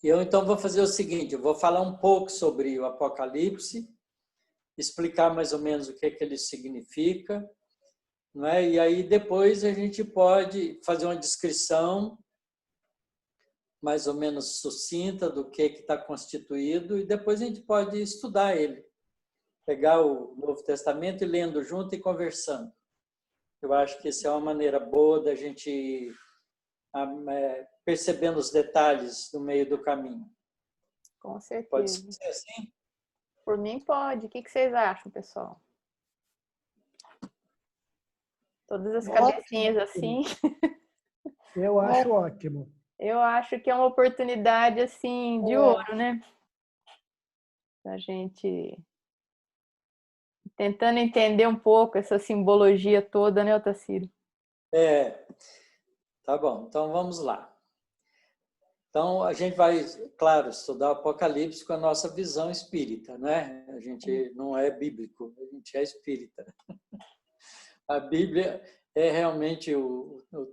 Eu então vou fazer o seguinte, eu vou falar um pouco sobre o Apocalipse, explicar mais ou menos o que ele significa, não é? E aí depois a gente pode fazer uma descrição mais ou menos sucinta do que está constituído e depois a gente pode estudar ele, pegar o Novo Testamento e lendo junto e conversando. Eu acho que essa é uma maneira boa da gente percebendo os detalhes no meio do caminho. Com certeza. Pode ser assim? Por mim pode. O que vocês acham, pessoal? Todas as cabecinhas assim. Eu acho ótimo. Eu acho que é uma oportunidade assim de ouro, né? A gente tentando entender um pouco essa simbologia toda, né, Otacílio? Tá bom. Então vamos lá. Então a gente vai, claro, estudar o Apocalipse com a nossa visão espírita, né? A gente não é bíblico, a gente é espírita. A Bíblia é realmente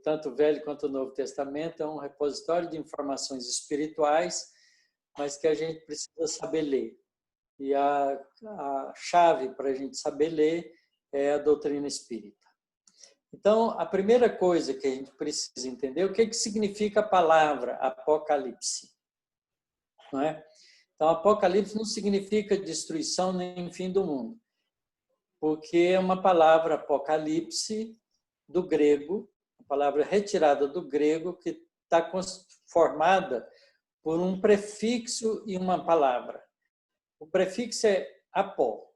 tanto o Velho quanto o Novo Testamento é um repositório de informações espirituais, mas que a gente precisa saber ler. E a chave para a gente saber ler é a doutrina espírita. Então, a primeira coisa que a gente precisa entender é o que significa a palavra Apocalipse. Não é? Então, Apocalipse não significa destruição nem fim do mundo, porque é uma palavra Apocalipse do grego, uma palavra retirada do grego que está formada por um prefixo e uma palavra. O prefixo é apó.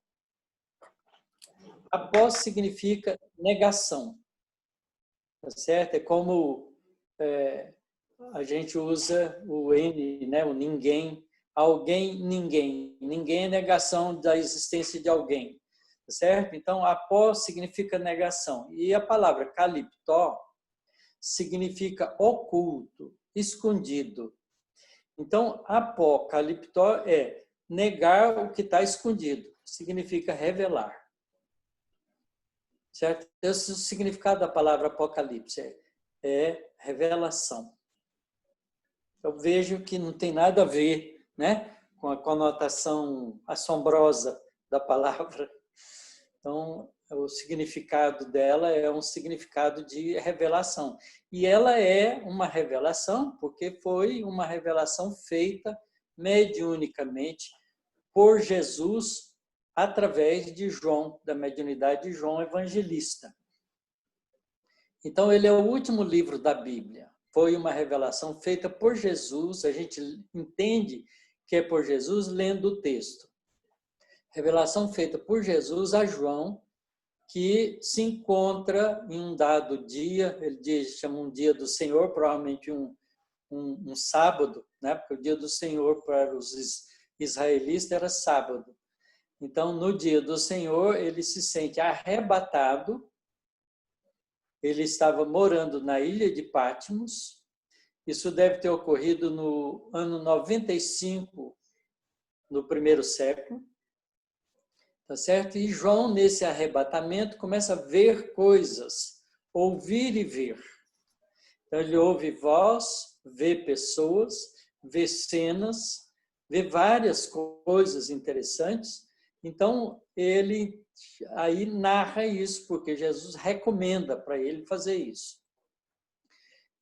Apó significa negação. Tá certo? É como a gente usa o N, né? O ninguém, alguém, ninguém. Ninguém é negação da existência de alguém. Tá certo? Então, apó significa negação. E a palavra caliptó significa oculto, escondido. Então, apocaliptó é negar o que está escondido. Significa revelar. Certo? Esse é o significado da palavra apocalipse, é revelação. Eu vejo que não tem nada a ver, né, com a conotação assombrosa da palavra. Então, o significado dela é um significado de revelação. E ela é uma revelação porque foi uma revelação feita mediunicamente por Jesus através de João, da mediunidade de João Evangelista. Então, ele é o último livro da Bíblia. Foi uma revelação feita por Jesus, a gente entende que é por Jesus lendo o texto. Revelação feita por Jesus a João, que se encontra em um dado dia, ele chama um dia do Senhor, provavelmente um sábado, né? Porque o dia do Senhor para os israelitas era sábado. Então, no dia do Senhor, ele se sente arrebatado. Ele estava morando na ilha de Patmos. Isso deve ter ocorrido no ano 95, no primeiro século. Tá certo? E João, nesse arrebatamento, começa a ver coisas, ouvir e ver. Então, ele ouve voz, vê pessoas, vê cenas, vê várias coisas interessantes. Então, ele aí narra isso, porque Jesus recomenda para ele fazer isso.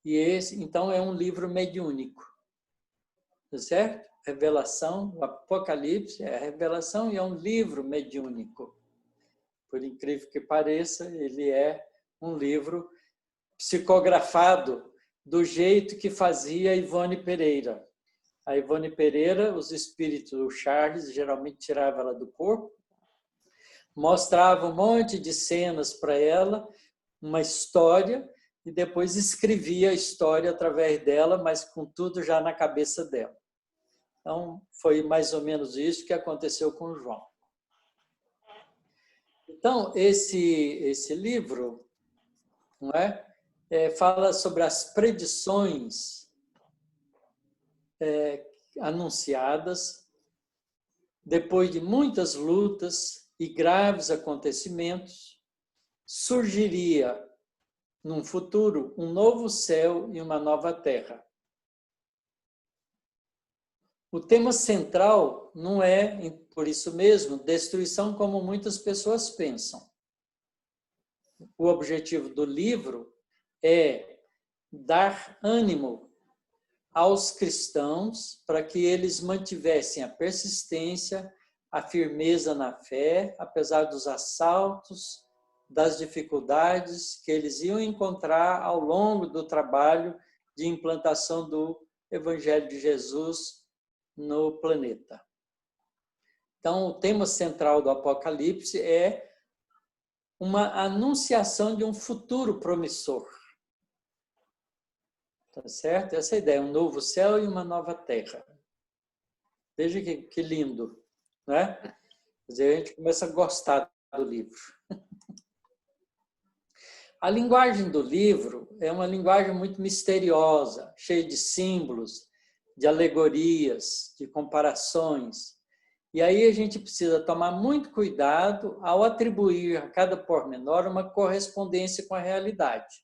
E esse, então, é um livro mediúnico. Tá certo? Revelação, o Apocalipse é a revelação e é um livro mediúnico. Por incrível que pareça, ele é um livro psicografado do jeito que fazia Ivone Pereira. A Ivone Pereira, os espíritos, o Charles, geralmente tirava ela do corpo, mostrava um monte de cenas para ela, uma história, e depois escrevia a história através dela, mas com tudo já na cabeça dela. Então, foi mais ou menos isso que aconteceu com o João. Então, esse livro, não é? Fala sobre as predições anunciadas depois de muitas lutas e graves acontecimentos, surgiria num futuro um novo céu e uma nova terra. O tema central não é, por isso mesmo, destruição como muitas pessoas pensam. O objetivo do livro é dar ânimo aos cristãos para que eles mantivessem a persistência, a firmeza na fé, apesar dos assaltos, das dificuldades que eles iam encontrar ao longo do trabalho de implantação do Evangelho de Jesus no planeta. Então, o tema central do Apocalipse é uma anunciação de um futuro promissor. Tá certo? Essa é a ideia, um novo céu e uma nova terra. Veja que lindo, né? Quer dizer, a gente começa a gostar do livro. A linguagem do livro é uma linguagem muito misteriosa, cheia de símbolos, de alegorias, de comparações. E aí a gente precisa tomar muito cuidado ao atribuir a cada pormenor uma correspondência com a realidade,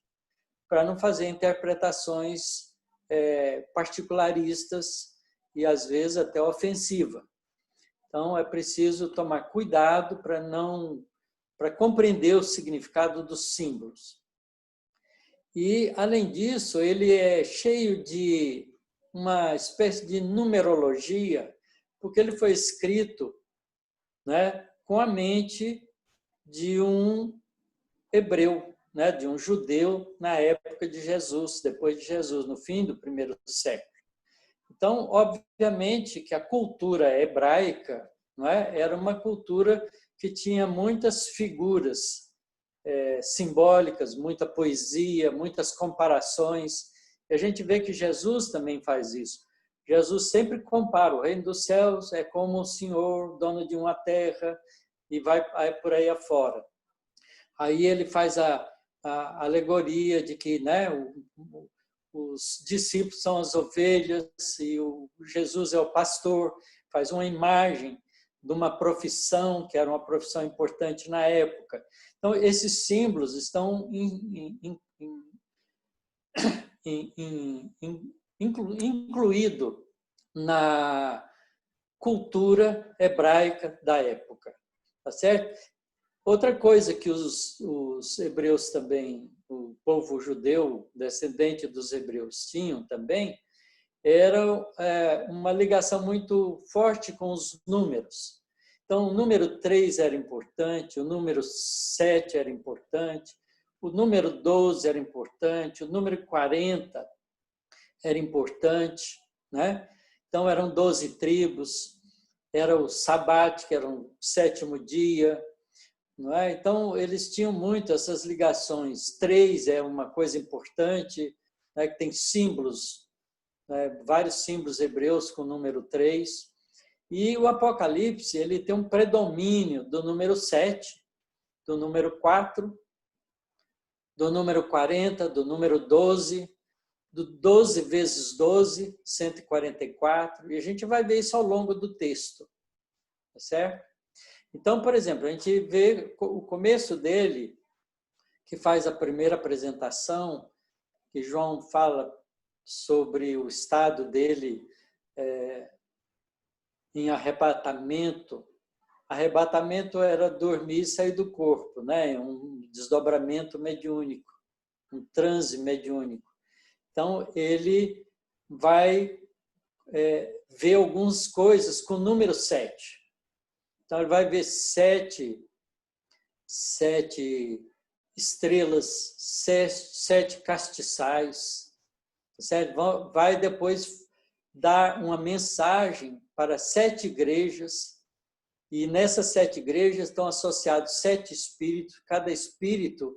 para não fazer interpretações particularistas e, às vezes, até ofensivas. Então, é preciso tomar cuidado para compreender o significado dos símbolos. E, além disso, ele é cheio de uma espécie de numerologia, porque ele foi escrito, né, com a mente de um hebreu, né, de um judeu na época de Jesus, depois de Jesus, no fim do primeiro século. Então, obviamente que a cultura hebraica, não é, era uma cultura que tinha muitas figuras simbólicas, muita poesia, muitas comparações. E a gente vê que Jesus também faz isso. Jesus sempre compara, o reino dos céus é como o Senhor, dono de uma terra, e vai por aí afora. Aí ele faz a alegoria de que, né, os discípulos são as ovelhas e o Jesus é o pastor, faz uma imagem de uma profissão, que era uma profissão importante na época. Então, esses símbolos estão incluídos na cultura hebraica da época. Tá certo? Outra coisa que os hebreus também, o povo judeu, descendente dos hebreus, tinham também, era uma ligação muito forte com os números. Então, o número 3 era importante, o número 7 era importante, o número 12 era importante, o número 40 era importante, né? Então, eram 12 tribos, era o Sabat, que era o 7º dia, não é? Então, eles tinham muito essas ligações. 3 é uma coisa importante, né, que tem símbolos, vários símbolos hebreus com o número 3. E o Apocalipse ele tem um predomínio do número 7, do número 4, do número 40, do número 12, do 12 vezes 12, 144. E a gente vai ver isso ao longo do texto. Tá certo? Então, por exemplo, a gente vê o começo dele, que faz a primeira apresentação, que João fala sobre o estado dele em arrebatamento. Arrebatamento era dormir e sair do corpo, né? Um desdobramento mediúnico, um transe mediúnico. Então, ele vai ver algumas coisas com o número 7. Então, ele vai ver 7 estrelas, 7 castiçais. Certo? Vai depois dar uma mensagem para 7 igrejas, e nessas 7 igrejas estão associados 7 espíritos. Cada espírito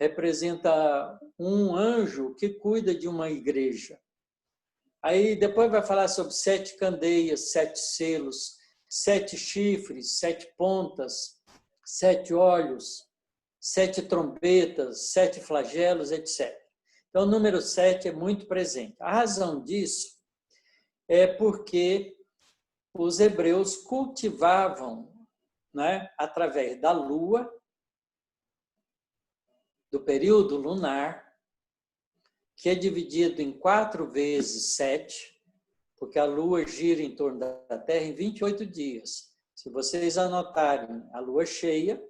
representa um anjo que cuida de uma igreja. Aí depois vai falar sobre 7 candeias, 7 selos, 7 chifres, 7 pontas, 7 olhos, 7 trombetas, 7 flagelos, etc. Então, o número 7 é muito presente. A razão disso é porque os hebreus cultivavam, né, através da lua, do período lunar, que é dividido em 4 vezes 7, porque a Lua gira em torno da Terra em 28 dias. Se vocês anotarem a Lua cheia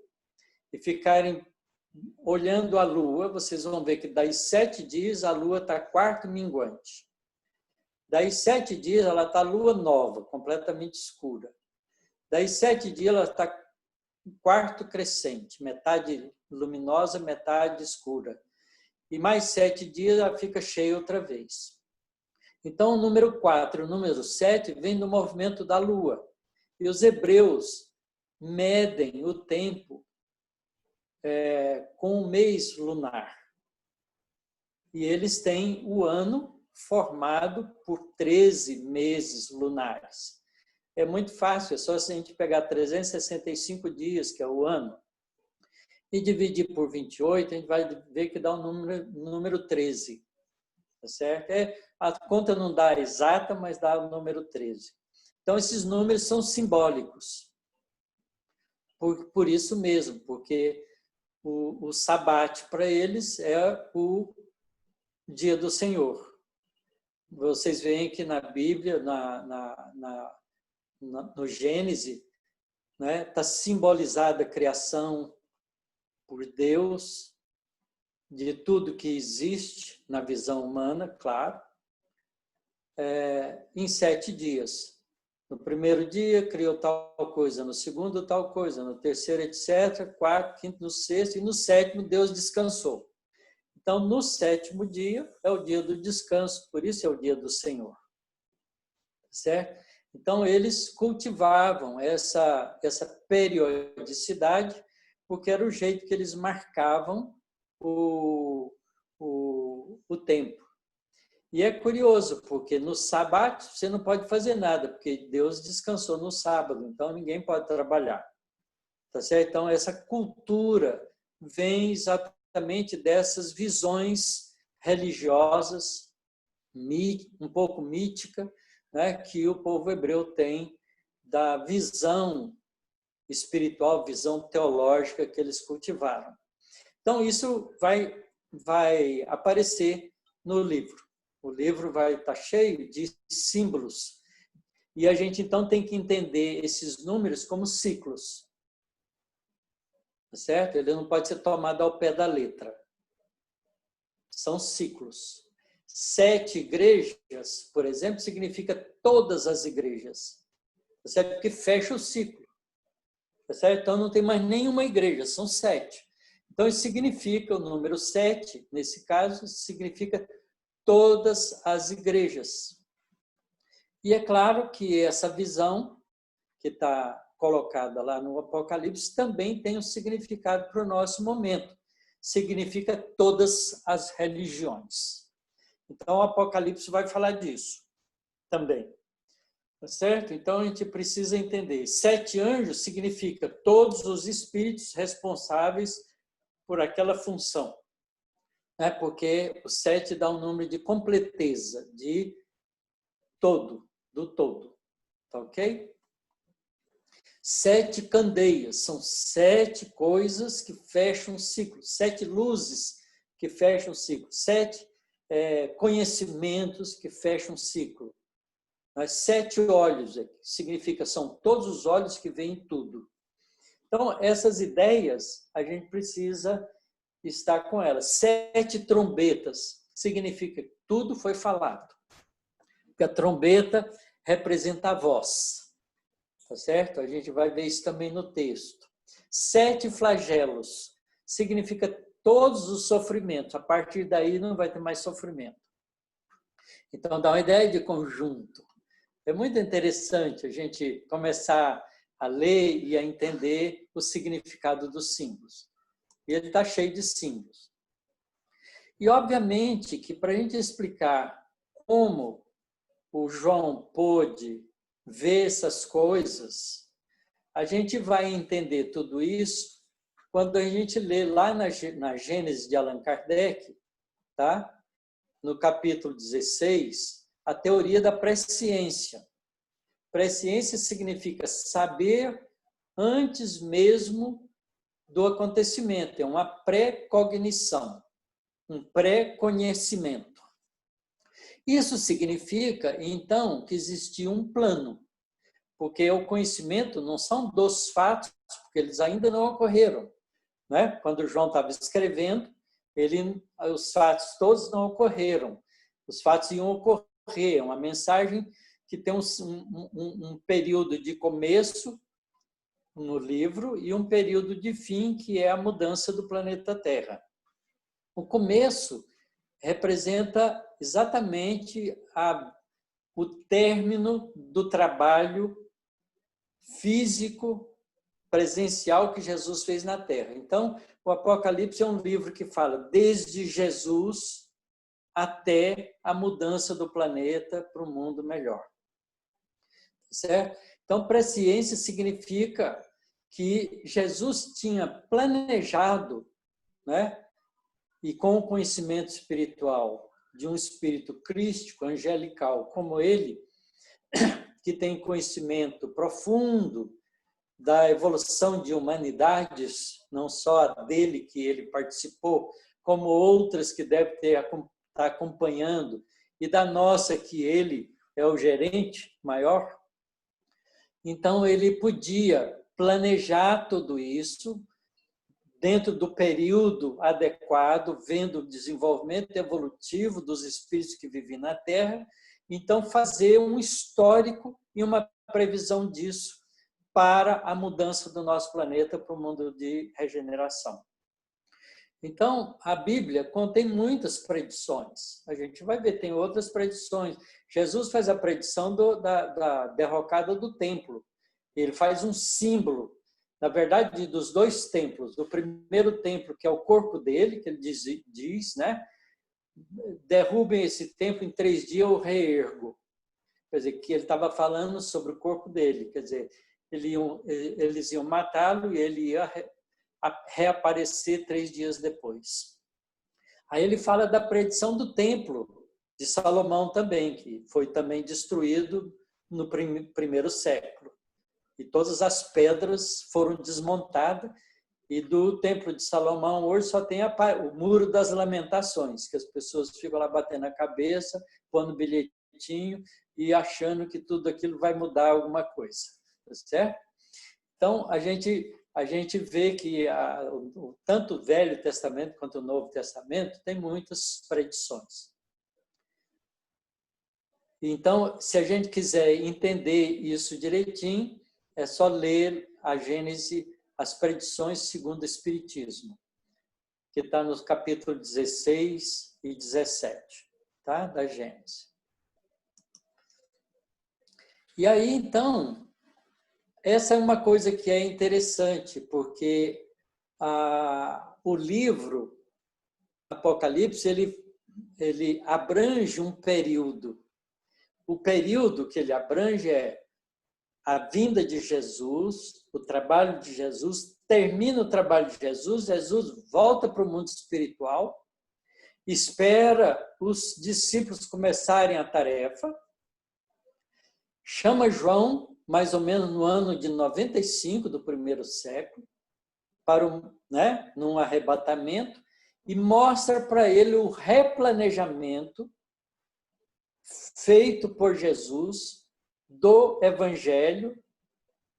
e ficarem olhando a Lua, vocês vão ver que daí 7 dias a Lua está quarto minguante. Daí 7 dias ela está Lua nova, completamente escura. Daí 7 dias ela está quarto crescente, metade luminosa, metade escura. E mais 7 dias ela fica cheia outra vez. Então, o número 4 e o número 7 vem do movimento da Lua. E os hebreus medem o tempo com o mês lunar. E eles têm o ano formado por 13 meses lunares. É muito fácil, é só se a gente pegar 365 dias, que é o ano, e dividir por 28, a gente vai ver que dá o número 13. Tá certo? A conta não dá exata, mas dá o número 13. Então, esses números são simbólicos. Por isso mesmo, porque o sabate para eles é o dia do Senhor. Vocês veem que na Bíblia, no Gênesis, né, está simbolizada a criação por Deus, de tudo que existe na visão humana, claro, em 7 dias. No primeiro dia, criou tal coisa, no segundo, tal coisa, no terceiro, etc., quarto, quinto, no sexto, e no sétimo, Deus descansou. Então, no 7º dia, é o dia do descanso, por isso é o dia do Senhor. Certo? Então, eles cultivavam essa periodicidade, porque era o jeito que eles marcavam o tempo. E é curioso, porque no sábado você não pode fazer nada, porque Deus descansou no sábado, então ninguém pode trabalhar. Tá certo? Então, essa cultura vem exatamente dessas visões religiosas, um pouco mítica, né, que o povo hebreu tem da visão espiritual, visão teológica que eles cultivaram. Então, isso vai aparecer no livro. O livro vai estar cheio de símbolos. E a gente, então, tem que entender esses números como ciclos. Certo? Ele não pode ser tomado ao pé da letra. São ciclos. 7 igrejas, por exemplo, significa todas as igrejas. Certo? Porque fecha o ciclo. Certo? Então, não tem mais nenhuma igreja, são 7. Então, isso significa, o número 7, nesse caso, significa todas as igrejas. E é claro que essa visão que está colocada lá no Apocalipse também tem um significado para o nosso momento. Significa todas as religiões. Então, o Apocalipse vai falar disso também. Tá certo? Então, a gente precisa entender. 7 anjos significa todos os espíritos responsáveis por aquela função. Porque o 7 dá um número de completeza, de todo, do todo. Tá ok? 7 candeias, são 7 coisas que fecham o ciclo, 7 luzes que fecham o ciclo, 7 conhecimentos que fecham o ciclo. 7 olhos, significa, são todos os olhos que veem tudo. Então, essas ideias, a gente precisa estar com elas. 7 trombetas, significa que tudo foi falado. Porque a trombeta representa a voz. Tá certo? A gente vai ver isso também no texto. 7 flagelos, significa todos os sofrimentos. A partir daí não vai ter mais sofrimento. Então, dá uma ideia de conjunto. É muito interessante a gente começar a ler e a entender o significado dos símbolos. E ele está cheio de símbolos. E, obviamente, que para a gente explicar como o João pôde ver essas coisas, a gente vai entender tudo isso quando a gente lê lá na Gênesis de Allan Kardec, tá? No capítulo 16, a teoria da presciência. Presciência significa saber antes mesmo do acontecimento, é uma pré-cognição, um pré-conhecimento. Isso significa, então, que existia um plano, porque o conhecimento não são dos fatos, porque eles ainda não ocorreram, né? Quando João estava escrevendo, os fatos todos não ocorreram. Os fatos iam ocorrer, é uma mensagem que tem um período de começo no livro e um período de fim, que é a mudança do planeta Terra. O começo representa exatamente o término do trabalho físico, presencial que Jesus fez na Terra. Então, o Apocalipse é um livro que fala desde Jesus até a mudança do planeta para um mundo melhor. Certo? Então, presciência significa que Jesus tinha planejado, né, e com o conhecimento espiritual de um espírito crístico, angelical, como ele, que tem conhecimento profundo da evolução de humanidades, não só a dele que ele participou, como outras que deve estar acompanhando, e da nossa que ele é o gerente maior. Então, ele podia planejar tudo isso dentro do período adequado, vendo o desenvolvimento evolutivo dos espíritos que vivem na Terra, então fazer um histórico e uma previsão disso para a mudança do nosso planeta para o mundo de regeneração. Então, a Bíblia contém muitas predições. A gente vai ver, tem outras predições. Jesus faz a predição da derrocada do templo. Ele faz um símbolo, na verdade, dos dois templos. Do primeiro templo, que é o corpo dele, que ele diz, né? Derrubem esse templo, em 3 dias eu reergo. Quer dizer, que ele estava falando sobre o corpo dele. Quer dizer, eles iam matá-lo e ele ia reaparecer 3 dias depois. Aí ele fala da predição do templo de Salomão também, que foi também destruído no primeiro século. E todas as pedras foram desmontadas, e do templo de Salomão hoje só tem o muro das lamentações, que as pessoas ficam lá batendo a cabeça, pondo bilhetinho e achando que tudo aquilo vai mudar alguma coisa. Tá certo? Então, a gente vê que tanto o Velho Testamento quanto o Novo Testamento tem muitas predições. Então, se a gente quiser entender isso direitinho, é só ler a Gênese, as predições segundo o Espiritismo, que está nos capítulos 16 e 17, tá? Da Gênese. E aí, então, essa é uma coisa que é interessante, porque o livro Apocalipse, ele abrange um período. O período que ele abrange é a vinda de Jesus, o trabalho de Jesus, termina o trabalho de Jesus, Jesus volta para o mundo espiritual, espera os discípulos começarem a tarefa, chama João, mais ou menos no ano de 95 do primeiro século, para num arrebatamento, e mostra para ele o replanejamento feito por Jesus do Evangelho,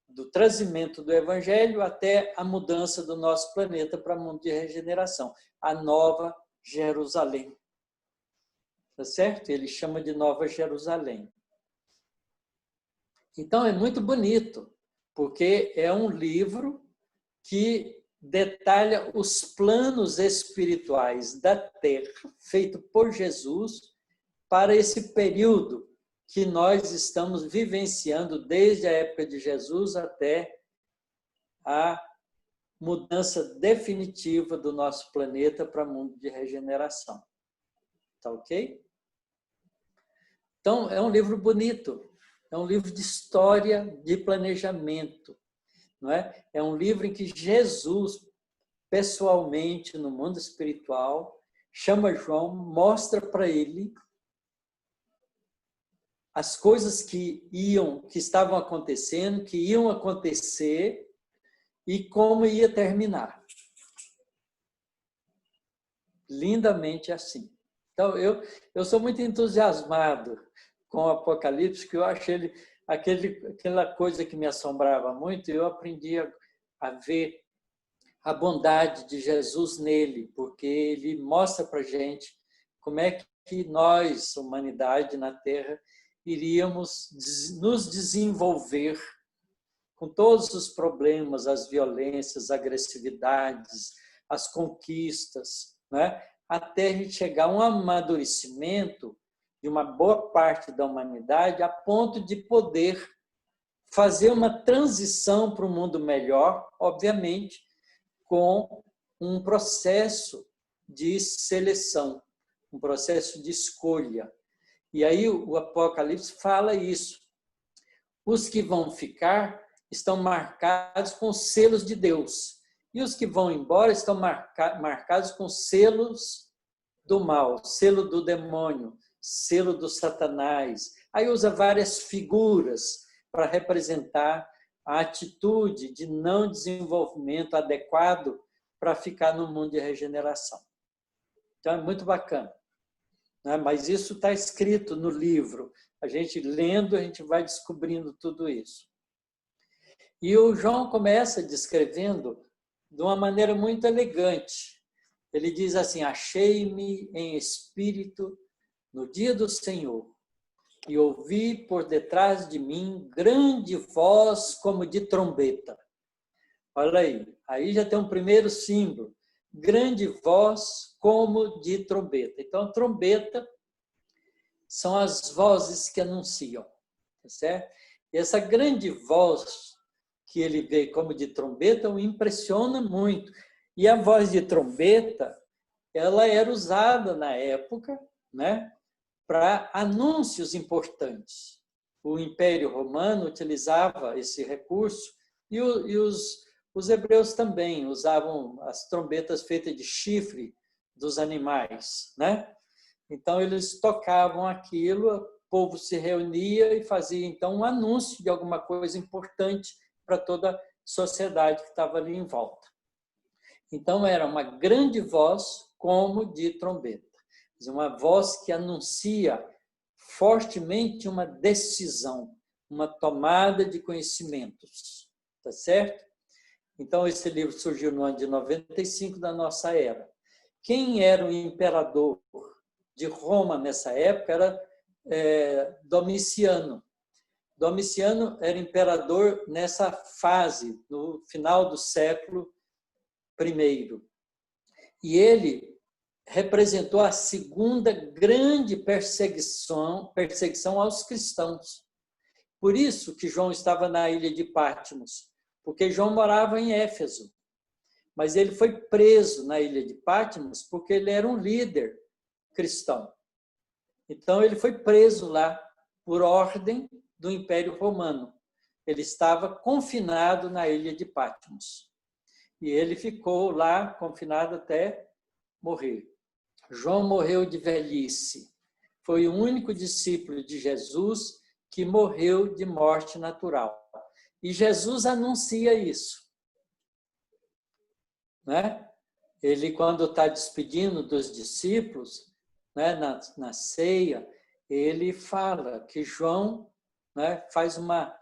do trazimento do Evangelho até a mudança do nosso planeta para o mundo de regeneração, a Nova Jerusalém. Tá certo? Ele chama de Nova Jerusalém. Então, é muito bonito, porque é um livro que detalha os planos espirituais da Terra, feito por Jesus, para esse período que nós estamos vivenciando desde a época de Jesus até a mudança definitiva do nosso planeta para o mundo de regeneração. Tá ok? Então, é um livro bonito. É um livro de história, de planejamento. Não é? É um livro em que Jesus, pessoalmente, no mundo espiritual, chama João, mostra para ele as coisas que estavam acontecendo, que iam acontecer e como ia terminar. Lindamente assim. Então, eu sou muito entusiasmado com o Apocalipse, que eu acho ele aquela coisa que me assombrava muito, e eu aprendi a ver a bondade de Jesus nele, porque ele mostra para a gente como é que nós, humanidade na Terra, iríamos nos desenvolver com todos os problemas, as violências, as agressividades, as conquistas, né? Até a gente chegar a um amadurecimento de uma boa parte da humanidade a ponto de poder fazer uma transição para um mundo melhor, obviamente, com um processo de seleção, um processo de escolha. E aí o Apocalipse fala isso. Os que vão ficar estão marcados com selos de Deus. E os que vão embora estão marcados com selos do mal, selo do demônio, selo do Satanás. Aí usa várias figuras para representar a atitude de não desenvolvimento adequado para ficar no mundo de regeneração. Então, é muito bacana. Né? Mas isso está escrito no livro. A gente lendo, a gente vai descobrindo tudo isso. E o João começa descrevendo de uma maneira muito elegante. Ele diz assim: achei-me em espírito no dia do Senhor e ouvi por detrás de mim grande voz como de trombeta. Olha aí já tem um primeiro símbolo, grande voz como de trombeta. Então, trombeta são as vozes que anunciam, tá certo? E essa grande voz que ele vê como de trombeta o impressiona muito. E a voz de trombeta, ela era usada na época, né, para anúncios importantes. O Império Romano utilizava esse recurso e os hebreus também usavam as trombetas feitas de chifre dos animais, né? Então, eles tocavam aquilo, o povo se reunia e fazia, então, um anúncio de alguma coisa importante para toda a sociedade que estava ali em volta. Então, era uma grande voz como de trombeta. Uma voz que anuncia fortemente uma decisão, uma tomada de conhecimentos. Tá certo? Então, esse livro surgiu no ano de 95 da nossa era. Quem era o imperador de Roma nessa época era Domiciano. Domiciano era imperador nessa fase, no final do século I. E ele representou a segunda grande perseguição aos cristãos. Por isso que João estava na ilha de Patmos, porque João morava em Éfeso. Mas ele foi preso na ilha de Patmos porque ele era um líder cristão. Então, ele foi preso lá por ordem do Império Romano. Ele estava confinado na ilha de Patmos. E ele ficou lá confinado até morrer. João morreu de velhice. Foi o único discípulo de Jesus que morreu de morte natural. E Jesus anuncia isso. Né? Ele, quando está despedindo dos discípulos, né, na ceia, ele fala que João, né, faz uma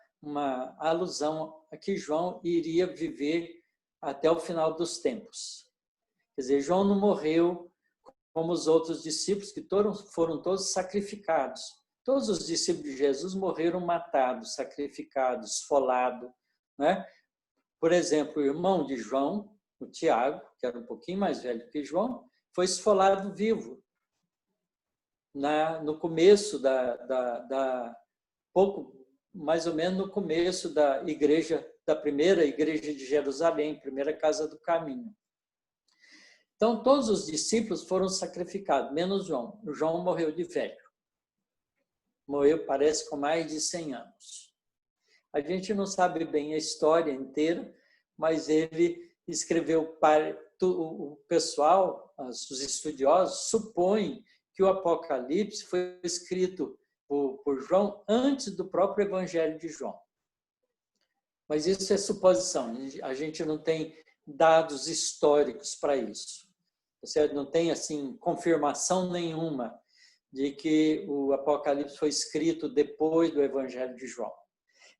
alusão a que João iria viver até o final dos tempos. Quer dizer, João não morreu como os outros discípulos, que foram todos sacrificados. Todos os discípulos de Jesus morreram matados, sacrificados, esfolados. Né? Por exemplo, o irmão de João, o Tiago, que era um pouquinho mais velho que João, foi esfolado vivo. No começo pouco, mais ou menos no começo da igreja, da primeira igreja de Jerusalém, primeira casa do caminho. Então, todos os discípulos foram sacrificados, menos João. O João morreu de velho. Morreu, parece, com mais de 100 anos. A gente não sabe bem a história inteira, mas ele escreveu para o pessoal, os estudiosos, supõem que o Apocalipse foi escrito por João antes do próprio Evangelho de João. Mas isso é suposição, a gente não tem dados históricos para isso. certo? Não tem assim confirmação nenhuma de que o Apocalipse foi escrito depois do Evangelho de João.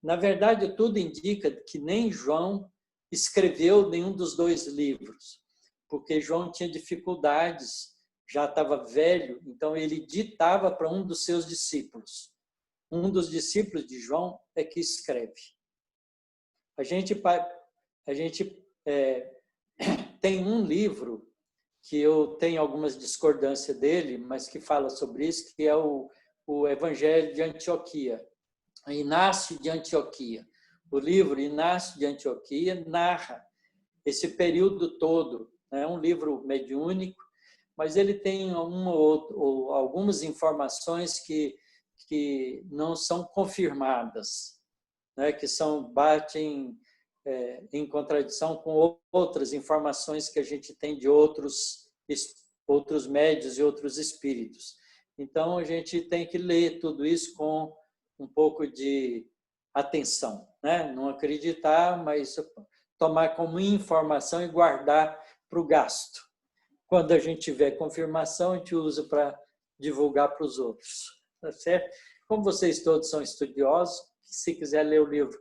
Na verdade, tudo indica que nem João escreveu nenhum dos dois livros, porque João tinha dificuldades, já estava velho, então ele ditava para um dos seus discípulos. Um dos discípulos de João é que escreve. A gente tem um livro que eu tenho algumas discordâncias dele, mas que fala sobre isso, que é o Evangelho de Antioquia, Inácio de Antioquia. O livro Inácio de Antioquia narra esse período todo. É um livro mediúnico, mas ele tem algumas informações que não são confirmadas, né? Que batem em contradição com outras informações que a gente tem de outros médiuns e outros espíritos. Então, a gente tem que ler tudo isso com um pouco de atenção, né? Não acreditar, mas tomar como informação e guardar para o gasto. Quando a gente tiver confirmação, a gente usa para divulgar para os outros, tá certo? Como vocês todos são estudiosos, se quiser ler o livro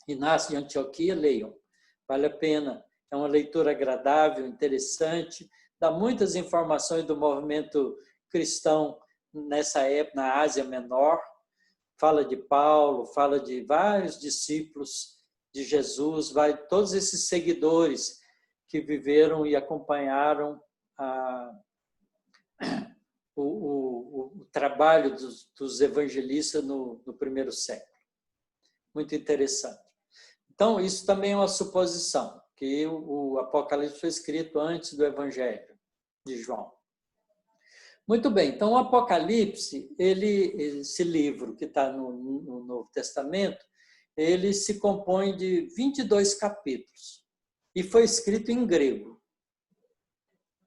Inácio de Antioquia, leiam. Vale a pena. É uma leitura agradável, interessante, dá muitas informações do movimento cristão nessa época, na Ásia Menor. Fala de Paulo, fala de vários discípulos de Jesus, todos esses seguidores que viveram e acompanharam o trabalho dos evangelistas no primeiro século. Muito interessante. Então, isso também é uma suposição, que o Apocalipse foi escrito antes do Evangelho de João. Muito bem, então o Apocalipse, esse livro que está no Novo Testamento, ele se compõe de 22 capítulos e foi escrito em grego,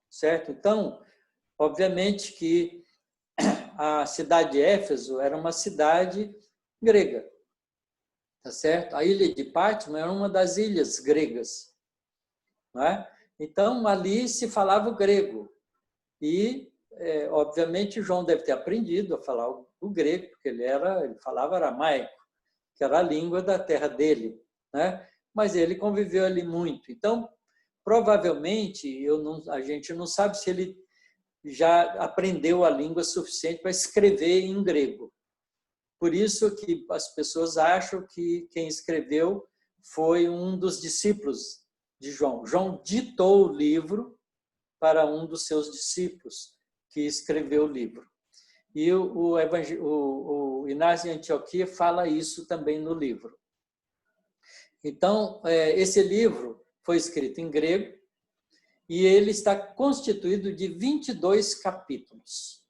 certo? Então, obviamente que a cidade de Éfeso era uma cidade grega, tá certo? A ilha de Pátimo era uma das ilhas gregas, não é? Então, ali se falava o grego e, obviamente, João deve ter aprendido a falar o grego, porque ele falava aramaico, que era a língua da terra dele, né? Mas ele conviveu ali muito. Então, provavelmente, a gente não sabe se ele já aprendeu a língua suficiente para escrever em grego. Por isso que as pessoas acham que quem escreveu foi um dos discípulos de João. João ditou o livro para um dos seus discípulos que escreveu o livro. E o Inácio de Antioquia fala isso também no livro. Então, esse livro foi escrito em grego e ele está constituído de 22 capítulos.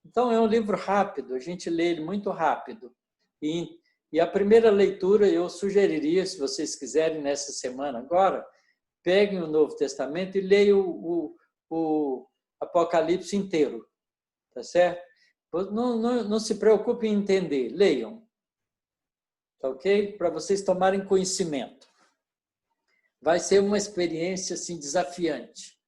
Então, é um livro rápido, a gente lê ele muito rápido. E a primeira leitura, eu sugeriria, se vocês quiserem, nessa semana agora, peguem o Novo Testamento e leiam o Apocalipse inteiro, tá certo? Não se preocupem em entender, leiam, tá ok? Para vocês tomarem conhecimento. Vai ser uma experiência assim, desafiante.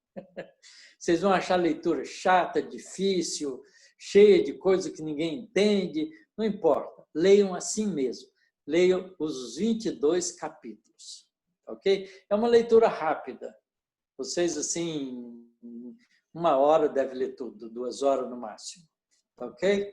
Vocês vão achar a leitura chata, difícil, cheia de coisa que ninguém entende, não importa. Leiam assim mesmo. Leiam os 22 capítulos, ok? É uma leitura rápida. Vocês, assim, 1 hora devem ler tudo, 2 horas no máximo, ok?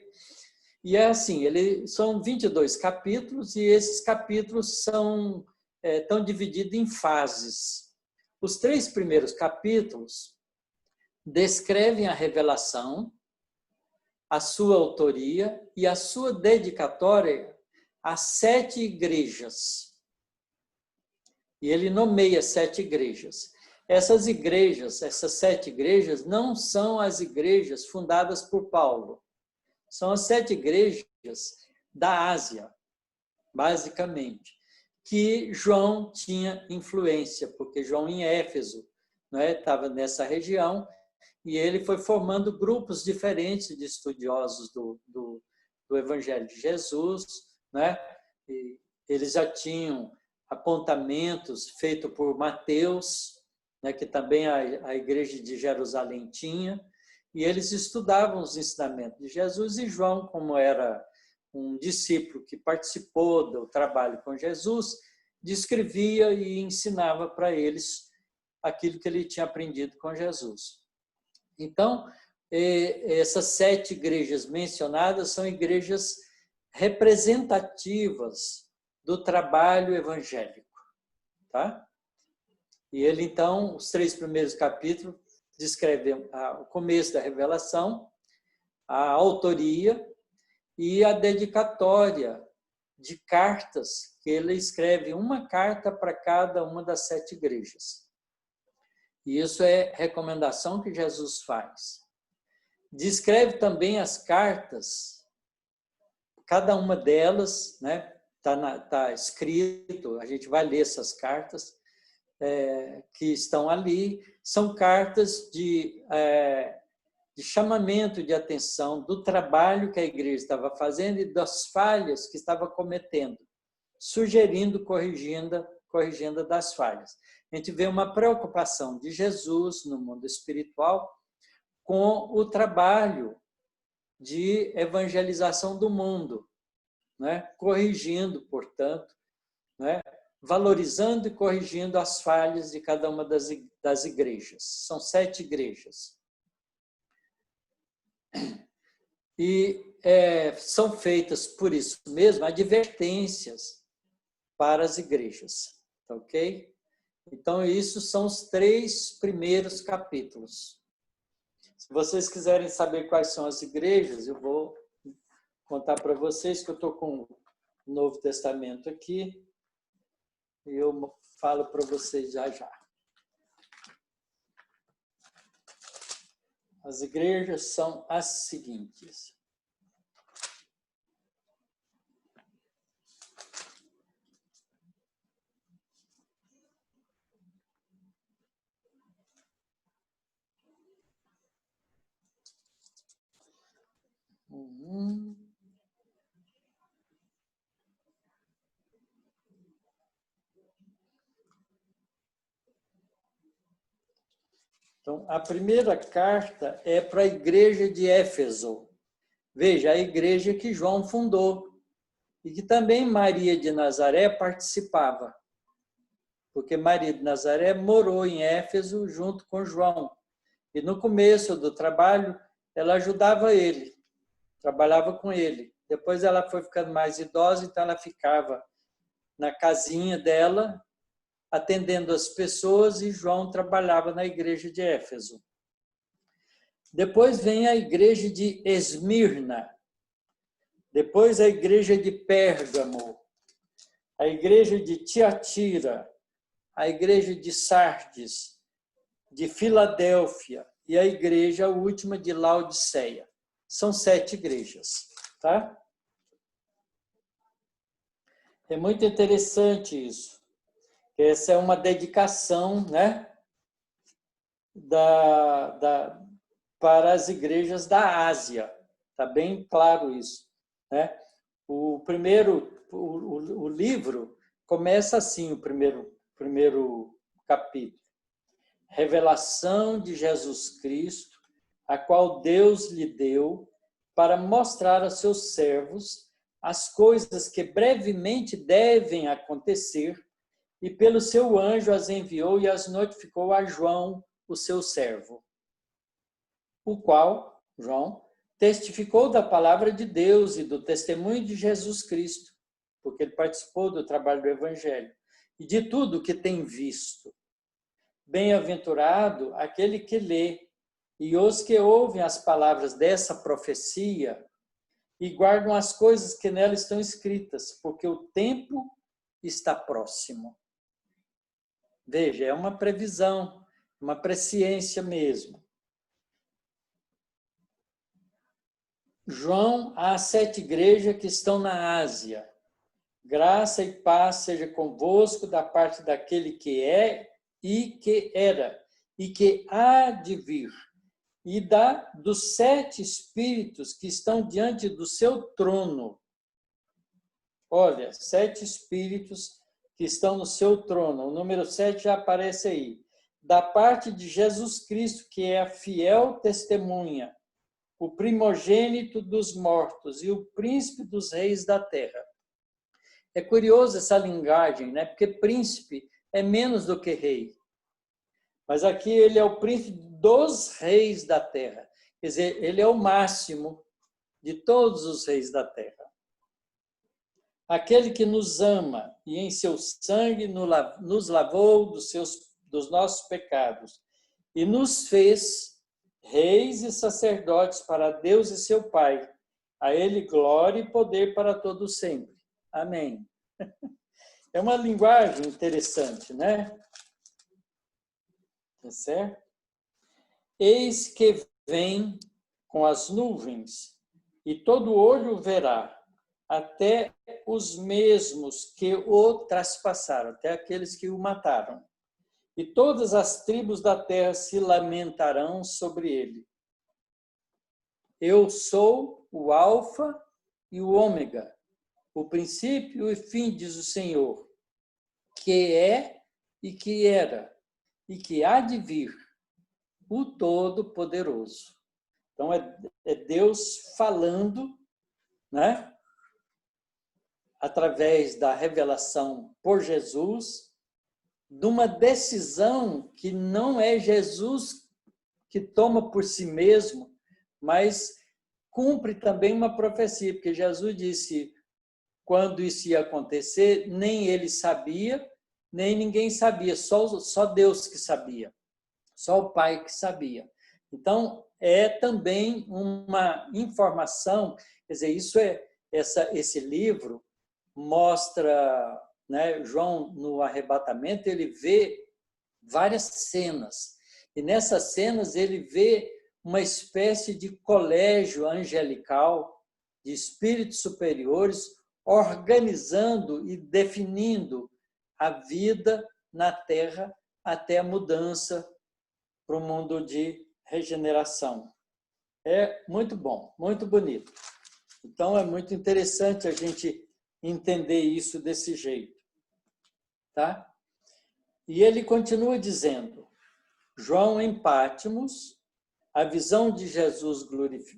E é assim, são 22 capítulos e esses capítulos estão divididos em fases. Os 3 primeiros capítulos descrevem a revelação, a sua autoria e a sua dedicatória a 7 igrejas. E ele nomeia 7 igrejas. Essas 7 igrejas, não são as igrejas fundadas por Paulo. São as 7 igrejas da Ásia, basicamente, que João tinha influência, porque João em Éfeso, estava nessa região, e ele foi formando grupos diferentes de estudiosos do Evangelho de Jesus, né? E eles já tinham apontamentos feitos por Mateus, né, que também a igreja de Jerusalém tinha, e eles estudavam os ensinamentos de Jesus, e João, como era um discípulo que participou do trabalho com Jesus, descrevia e ensinava para eles aquilo que ele tinha aprendido com Jesus. Então, essas 7 igrejas mencionadas são igrejas representativas do trabalho evangélico, tá? E ele, então, os 3 primeiros capítulos descrevem o começo da revelação, a autoria e a dedicatória de cartas, que ele escreve uma carta para cada uma das 7 igrejas. E isso é recomendação que Jesus faz. Descreve também as cartas, cada uma delas, né? Tá escrito, a gente vai ler essas cartas que estão ali, são cartas de chamamento de atenção do trabalho que a igreja estava fazendo e das falhas que estava cometendo, sugerindo, corrigindo das falhas. A gente vê uma preocupação de Jesus no mundo espiritual com o trabalho de evangelização do mundo, né? Corrigindo, portanto, né? Valorizando e corrigindo as falhas de cada uma das igrejas. São 7 igrejas. E são feitas, por isso mesmo, advertências para as igrejas. Ok? Então, isso são os 3 primeiros capítulos. Se vocês quiserem saber quais são as igrejas, eu vou contar para vocês que eu estou com o Novo Testamento aqui e eu falo para vocês já já. As igrejas são as seguintes. Então, a primeira carta é para a igreja de Éfeso. Veja, a igreja que João fundou e que também Maria de Nazaré participava, porque Maria de Nazaré morou em Éfeso junto com João. E no começo do trabalho, ela ajudava ele, trabalhava com ele. Depois ela foi ficando mais idosa, então ela ficava na casinha dela, atendendo as pessoas, e João trabalhava na igreja de Éfeso. Depois vem a igreja de Esmirna, depois a igreja de Pérgamo, a igreja de Tiatira, a igreja de Sardes, de Filadélfia e a igreja última de Laodiceia. São 7 igrejas, tá? É muito interessante isso. Essa é uma dedicação, né, para as igrejas da Ásia. Está bem claro isso, né? O livro começa assim, o primeiro capítulo. Revelação de Jesus Cristo, a qual Deus lhe deu para mostrar a seus servos as coisas que brevemente devem acontecer, e pelo seu anjo as enviou e as notificou a João, o seu servo, o qual, João, testificou da palavra de Deus e do testemunho de Jesus Cristo, porque ele participou do trabalho do Evangelho, e de tudo que tem visto. Bem-aventurado aquele que lê, e os que ouvem as palavras dessa profecia e guardam as coisas que nela estão escritas, porque o tempo está próximo. Veja, é uma previsão, uma presciência mesmo. João, às 7 igrejas que estão na Ásia. Graça e paz seja convosco da parte daquele que é e que era e que há de vir, e dos 7 espíritos que estão diante do seu trono. Olha, 7 espíritos que estão no seu trono. O número 7 já aparece aí. da parte de Jesus Cristo, que é a fiel testemunha, o primogênito dos mortos e o príncipe dos reis da terra. É curioso essa linguagem, né? Porque príncipe é menos do que rei. Mas aqui ele é o príncipe dos reis da terra. Quer dizer, ele é o máximo de todos os reis da terra. Aquele que nos ama e em seu sangue nos lavou dos nossos pecados e nos fez reis e sacerdotes para Deus e seu Pai. A ele glória e poder para todo sempre. Amém. É uma linguagem interessante, né? Tá certo? Eis que vem com as nuvens, e todo olho verá, até os mesmos que o traspassaram, até aqueles que o mataram. E todas as tribos da terra se lamentarão sobre ele. Eu sou o Alfa e o Ômega, o princípio e o fim, diz o Senhor, que é e que era e que há de vir, o Todo-Poderoso. Então, é Deus falando, né? Através da revelação por Jesus, de uma decisão que não é Jesus que toma por si mesmo, mas cumpre também uma profecia, porque Jesus disse, quando isso ia acontecer, nem ele sabia, nem ninguém sabia, só Deus que sabia, só o Pai que sabia. Então, é também uma informação, quer dizer, esse livro mostra, né, João, no arrebatamento, ele vê várias cenas, e nessas cenas ele vê uma espécie de colégio angelical, de espíritos superiores, organizando e definindo a vida na Terra até a mudança para o mundo de regeneração. É muito bom, muito bonito. Então, é muito interessante a gente entender isso desse jeito. Tá? E ele continua dizendo, João em Patmos, a visão de Jesus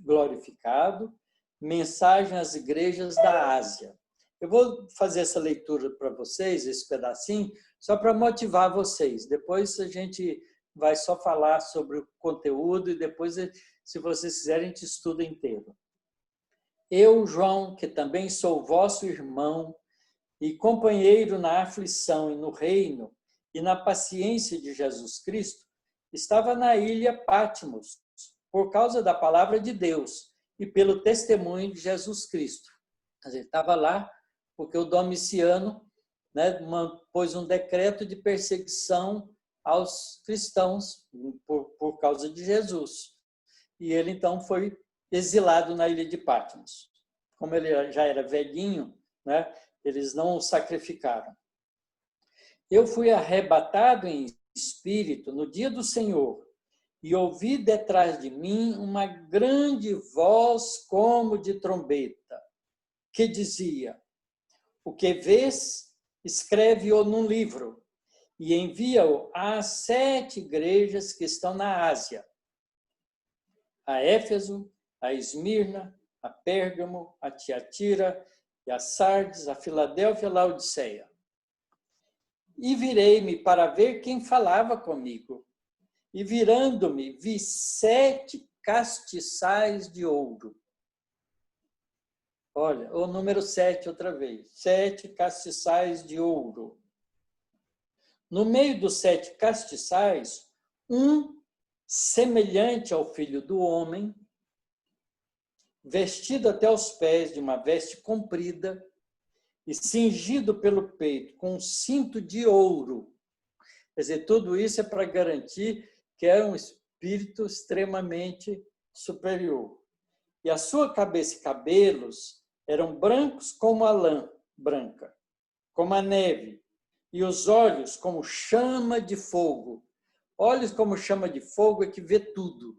glorificado, mensagem às igrejas da Ásia. Eu vou fazer essa leitura para vocês, esse pedacinho, só para motivar vocês. Depois a gente vai só falar sobre o conteúdo e depois, se vocês quiserem, a gente estuda inteiro. Eu, João, que também sou vosso irmão e companheiro na aflição e no reino e na paciência de Jesus Cristo, estava na ilha Patmos, por causa da palavra de Deus e pelo testemunho de Jesus Cristo. Ele estava lá porque o Domiciano, né, pôs um decreto de perseguição aos cristãos por causa de Jesus. E ele, então, foi exilado na ilha de Patmos. Como ele já era velhinho, né, eles não o sacrificaram. Eu fui arrebatado em espírito no dia do Senhor e ouvi detrás de mim uma grande voz como de trombeta, que dizia, o que vês, escreve-o num livro e envia-o às 7 igrejas que estão na Ásia, a Éfeso, a Esmirna, a Pérgamo, a Tiatira, e a Sardes, a Filadélfia e a Laodiceia. E virei-me para ver quem falava comigo. E virando-me, vi 7 castiçais de ouro. Olha, o número 7 outra vez. 7 castiçais de ouro. No meio dos 7 castiçais, um semelhante ao Filho do Homem, vestido até os pés de uma veste comprida e cingido pelo peito com um cinto de ouro. Quer dizer, tudo isso é para garantir que era um espírito extremamente superior. E a sua cabeça e cabelos eram brancos como a lã branca, como a neve, e os olhos como chama de fogo. Olhos como chama de fogo é que vê tudo.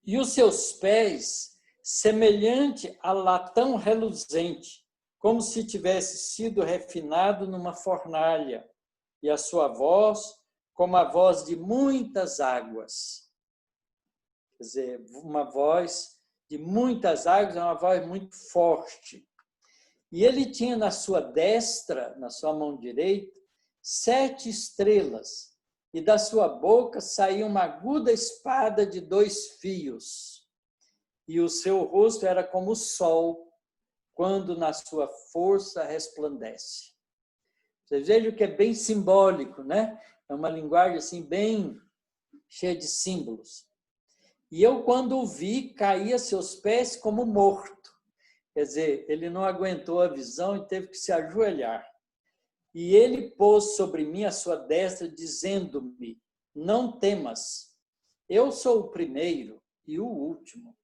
E os seus pés, semelhante a latão reluzente, como se tivesse sido refinado numa fornalha. e a sua voz como a voz de muitas águas. Quer dizer, uma voz de muitas águas é uma voz muito forte. E ele tinha na sua destra, na sua mão direita, 7 estrelas, e da sua boca saía uma aguda espada de 2 fios. E o seu rosto era como o sol, quando na sua força resplandece. Vocês vejam que é bem simbólico, né? É uma linguagem assim bem cheia de símbolos. E eu, quando o vi, caí a seus pés como morto. Quer dizer, ele não aguentou a visão e teve que se ajoelhar. E ele pôs sobre mim a sua destra, dizendo-me: não temas, eu sou o primeiro e o último.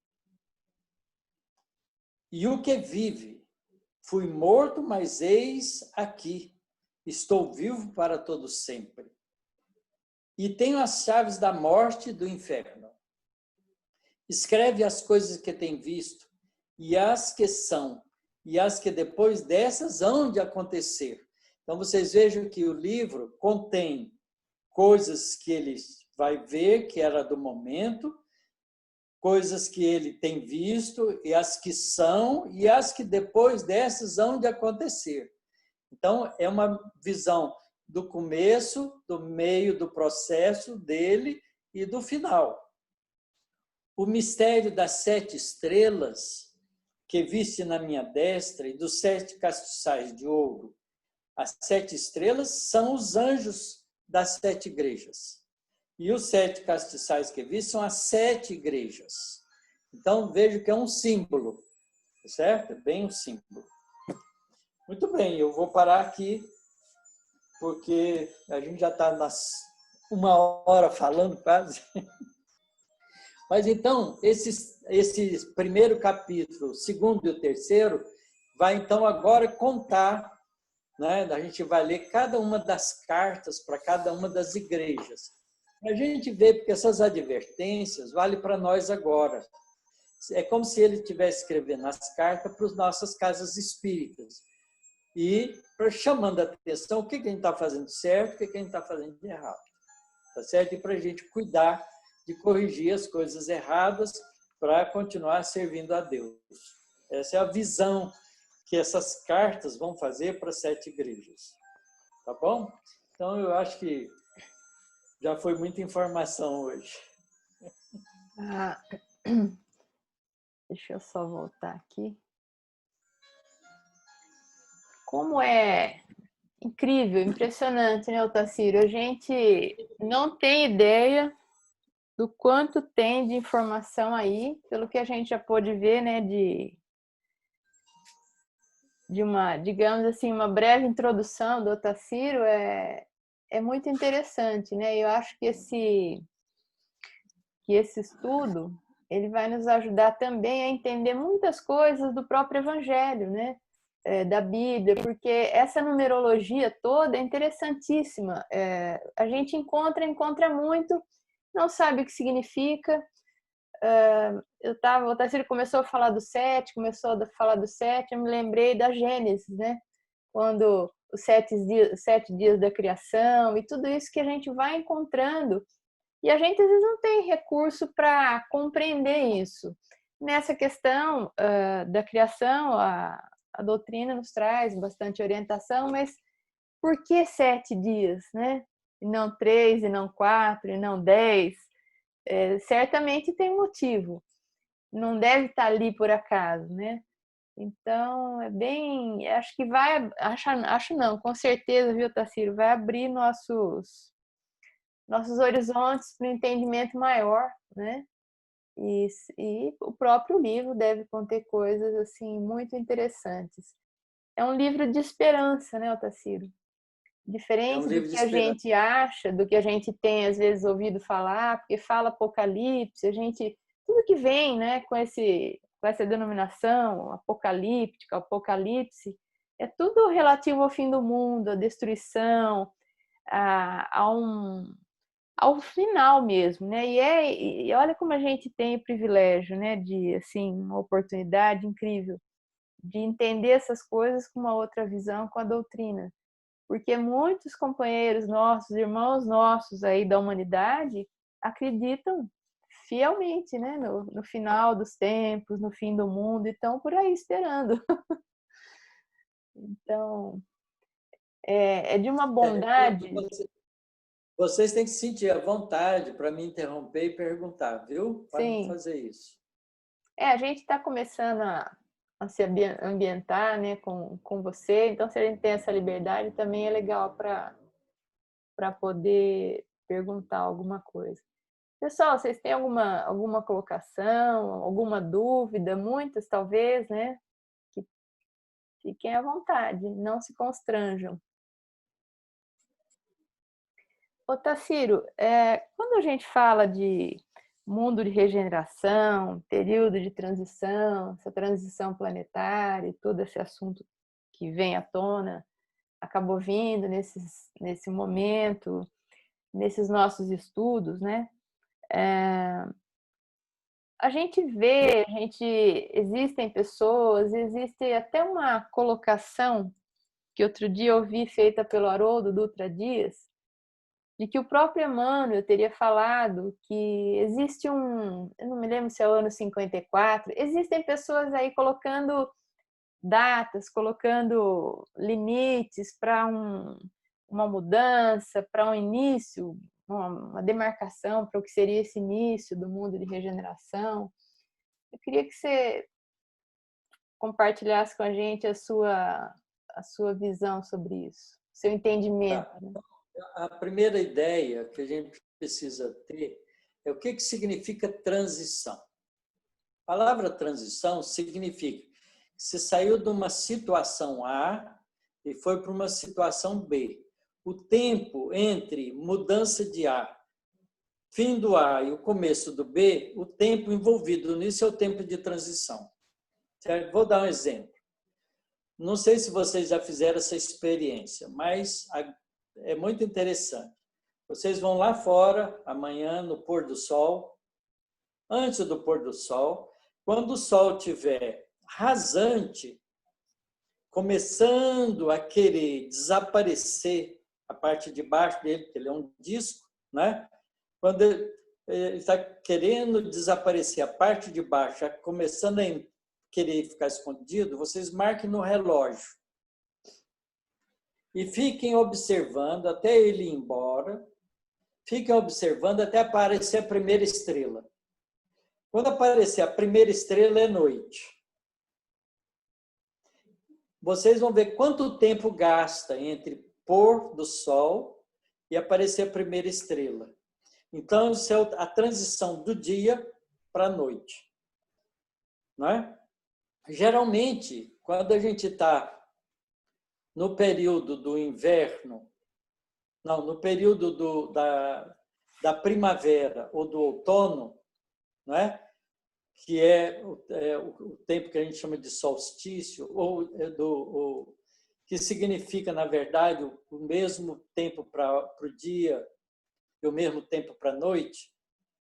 E o que vive, fui morto, mas eis aqui, estou vivo para todo sempre. E tenho as chaves da morte e do inferno. Escreve as coisas que tem visto, e as que são, e as que depois dessas hão de acontecer. Então, vocês vejam que o livro contém coisas que ele vai ver, que era do momento, coisas que ele tem visto, e as que são, e as que depois dessas hão de acontecer. Então, é uma visão do começo, do meio do processo dele e do final. O mistério das 7 estrelas que viste na minha destra e dos 7 castiçais de ouro. As 7 estrelas são os anjos das 7 igrejas. E os 7 castiçais que vi são as 7 igrejas. Então, vejo que é um símbolo, certo? É bem um símbolo. Muito bem, eu vou parar aqui, porque a gente já está nas 1 hora falando quase. Mas então, esse primeiro capítulo, o segundo e o terceiro, vai então agora contar, né? A gente vai ler cada uma das cartas para cada uma das igrejas. A gente vê porque essas advertências valem para nós agora. É como se ele estivesse escrevendo as cartas para as nossas casas espíritas. E chamando a atenção o que a gente está fazendo certo, o que a gente está fazendo de errado. Tá certo? E para a gente cuidar de corrigir as coisas erradas para continuar servindo a Deus. Essa é a visão que essas cartas vão fazer para 7 igrejas. Tá bom? Então, eu acho que já foi muita informação hoje. Deixa eu só voltar aqui. Como é incrível, impressionante, né, Otacílio? A gente não tem ideia do quanto tem de informação aí, pelo que a gente já pôde ver, né, de uma, digamos assim, uma breve introdução do Otacílio, é muito interessante, né? Eu acho que esse estudo, ele vai nos ajudar também a entender muitas coisas do próprio Evangelho, né? Da Bíblia, porque essa numerologia toda é interessantíssima. A gente encontra muito, não sabe o que significa. O Tarcísio começou a falar do 7, eu me lembrei da Gênesis, né? Quando os 7 dias da criação e tudo isso que a gente vai encontrando. E a gente às vezes não tem recurso para compreender isso. Nessa questão da criação, a doutrina nos traz bastante orientação, mas por que 7 dias, né? E não 3, e não 4, e não 10? Certamente tem motivo. Não deve estar ali por acaso, né? Então, acho que acho não, com certeza, viu, Tacílio? Vai abrir nossos horizontes para um entendimento maior, né? E o próprio livro deve conter coisas assim muito interessantes. É um livro de esperança, né, Otacílio? Diferente do que a gente acha, do que a gente tem às vezes ouvido falar, porque fala Apocalipse, tudo que vem, né, com essa denominação apocalíptica, Apocalipse, é tudo relativo ao fim do mundo, à destruição, ao final mesmo, né? E olha como a gente tem o privilégio, né, de assim, uma oportunidade incrível de entender essas coisas com uma outra visão, com a doutrina. porque muitos companheiros nossos, irmãos nossos aí da humanidade, acreditam fielmente, né, no final dos tempos, no fim do mundo, e estão por aí esperando. Então, é de uma bondade. Vocês têm que sentir a vontade para me interromper e perguntar, viu? Podem Sim. fazer isso. A gente está começando a se ambientar, né, com você, então se a gente tem essa liberdade, também é legal para poder perguntar alguma coisa. Pessoal, vocês têm alguma colocação, alguma dúvida? Muitas, talvez, né? Que fiquem à vontade, não se constranjam. Ô, Tassiro, quando a gente fala de mundo de regeneração, período de transição, essa transição planetária e todo esse assunto que vem à tona, acabou vindo nesse momento, nesses nossos estudos, né? A gente vê, existem pessoas, existe até uma colocação que outro dia eu vi feita pelo Haroldo Dutra Dias, de que o próprio Emmanuel teria falado que existe eu não me lembro se é o ano 54, existem pessoas aí colocando datas, colocando limites para uma mudança, para um início, uma demarcação para o que seria esse início do mundo de regeneração. Eu queria que você compartilhasse com a gente a sua visão sobre isso, seu entendimento. Tá. A primeira ideia que a gente precisa ter é o que significa transição. A palavra transição significa que você saiu de uma situação A e foi para uma situação B. O tempo entre mudança de A, fim do A e o começo do B, o tempo envolvido nisso é o tempo de transição. Certo? Vou dar um exemplo. Não sei se vocês já fizeram essa experiência, mas é muito interessante. Vocês vão lá fora, amanhã, no pôr do sol, antes do pôr do sol, quando o sol estiver rasante, começando a querer desaparecer a parte de baixo dele, porque ele é um disco, né? Quando ele está querendo desaparecer a parte de baixo, começando a querer ficar escondido, vocês marquem no relógio. E fiquem observando até ele ir embora. Fiquem observando até aparecer a primeira estrela. Quando aparecer a primeira estrela, é noite. Vocês vão ver quanto tempo gasta entre pôr do sol e aparecer a primeira estrela. Então, isso é a transição do dia para a noite. Não é? Geralmente, quando a gente está no período do inverno, não, no período da primavera ou do outono, não é? Que é o tempo que a gente chama de solstício, ou que significa, na verdade, o mesmo tempo para o dia e o mesmo tempo para a noite,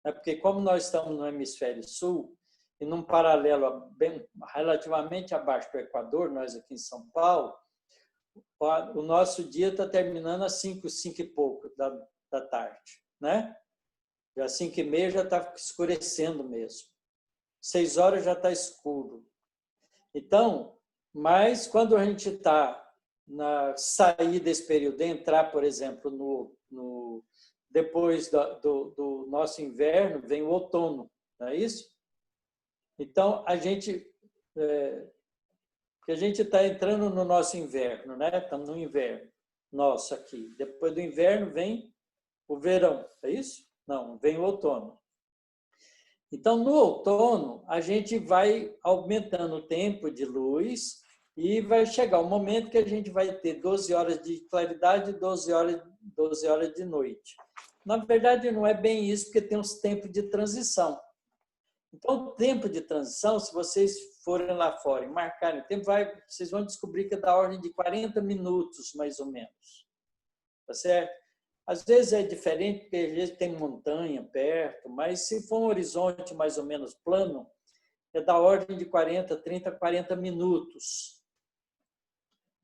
né? Porque como nós estamos no hemisfério sul, e num paralelo relativamente abaixo do Equador, nós aqui em São Paulo, o nosso dia está terminando às 5 e pouco da tarde, né? Às 5h30 já está escurecendo mesmo. 6 horas já está escuro. Então, mas quando a gente está na sair desse período, entrar, por exemplo, depois do nosso inverno, vem o outono, não é isso? Então, a gente está entrando no nosso inverno, né? Estamos no inverno nosso aqui. Depois do inverno vem o verão, é isso? Não, vem o outono. Então, no outono, a gente vai aumentando o tempo de luz e vai chegar o momento que a gente vai ter 12 horas de claridade e 12 horas de noite. Na verdade, não é bem isso, porque tem uns tempos de transição. Então, o tempo de transição, se vocês forem lá fora e marcarem o tempo, vocês vão descobrir que é da ordem de 40 minutos, mais ou menos. Tá certo? Às vezes é diferente, porque às vezes tem montanha perto, mas se for um horizonte mais ou menos plano, é da ordem de 40, 30, 40 minutos.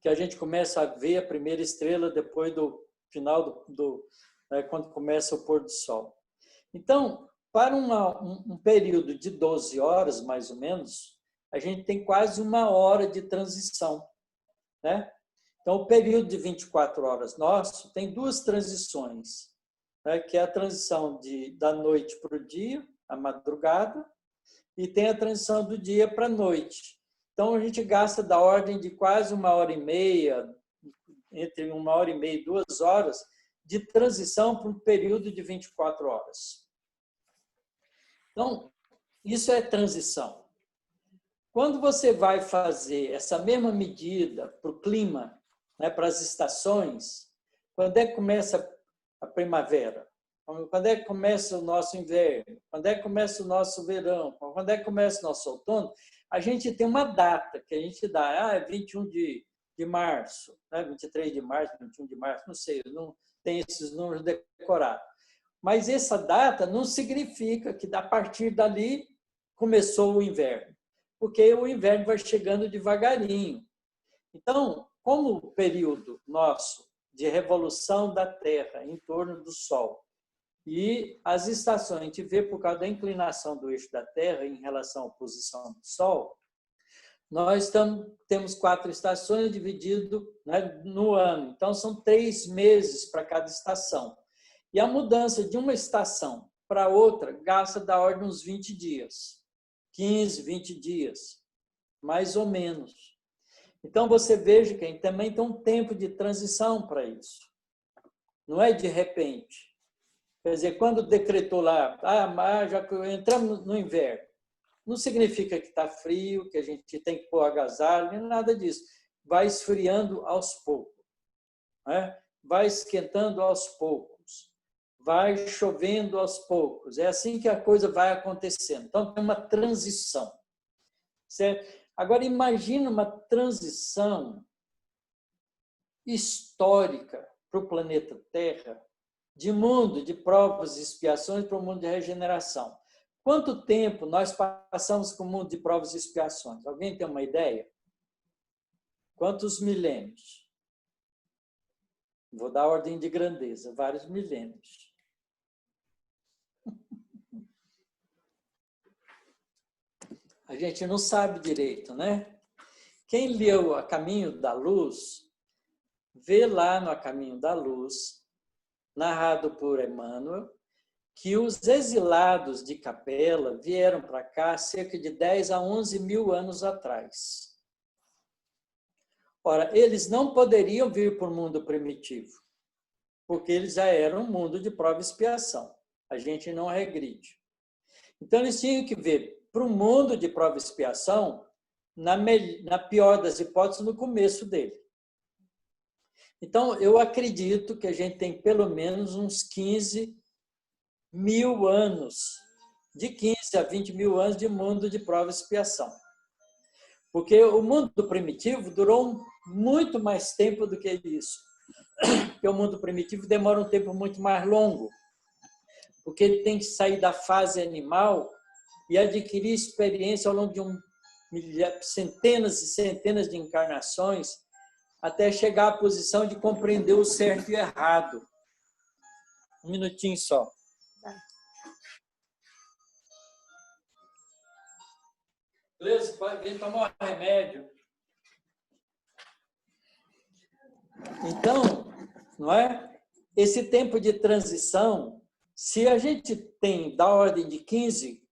que a gente começa a ver a primeira estrela depois do final quando começa o pôr do sol. Então, para um período de 12 horas, mais ou menos, a gente tem quase 1 hora de transição, né? Então, o período de 24 horas nosso tem 2 transições, né? Que é a transição da noite para o dia, a madrugada, e tem a transição do dia para a noite. Então, a gente gasta da ordem de quase 1h30, entre 1h30 e 2 horas, de transição para um período de 24 horas. Então, isso é transição. Quando você vai fazer essa mesma medida para o clima, né, para as estações, quando é que começa a primavera? Quando é que começa o nosso inverno? Quando é que começa o nosso verão? Quando é que começa o nosso outono? A gente tem uma data que a gente dá, é 21 de março, né? 23 de março, 21 de março, não sei, não tem esses números decorados. Mas essa data não significa que a partir dali começou o inverno, porque o inverno vai chegando devagarinho. Então, como o período nosso de revolução da Terra em torno do Sol e as estações, a gente vê por causa da inclinação do eixo da Terra em relação à posição do Sol, nós temos 4 estações divididas, né, no ano. Então, são 3 meses para cada estação. E a mudança de uma estação para outra gasta da ordem uns 20 dias. 15, 20 dias, mais ou menos. Então, você veja que também tem um tempo de transição para isso. Não é de repente. Quer dizer, quando decretou lá, já entramos no inverno, não significa que está frio, que a gente tem que pôr agasalho, nem nada disso. Vai esfriando aos poucos, né? Vai esquentando aos poucos, vai chovendo aos poucos. É assim que a coisa vai acontecendo. Então, tem uma transição, certo? Agora, imagina uma transição histórica para o planeta Terra, de mundo de provas e expiações para o mundo de regeneração. Quanto tempo nós passamos com o mundo de provas e expiações? Alguém tem uma ideia? Quantos milênios? Vou dar ordem de grandeza, vários milênios. A gente não sabe direito, né? Quem leu A Caminho da Luz, vê lá no A Caminho da Luz, narrado por Emmanuel, que os exilados de Capela vieram para cá cerca de 10 a 11 mil anos atrás. Ora, eles não poderiam vir para o mundo primitivo, porque eles já eram um mundo de prova e expiação. A gente não regride. Então, eles tinham que vir para o mundo de prova e expiação, na pior das hipóteses, no começo dele. Então, eu acredito que a gente tem pelo menos uns 15 mil anos, de 15 a 20 mil anos de mundo de prova e expiação. Porque o mundo primitivo durou muito mais tempo do que isso. Porque o mundo primitivo demora um tempo muito mais longo. Porque ele tem que sair da fase animal e adquirir experiência ao longo de centenas e centenas de encarnações até chegar à posição de compreender o certo e o errado. Um minutinho só. Beleza? Vem tomar um remédio. Então, não é? Esse tempo de transição, se a gente tem da ordem de 15,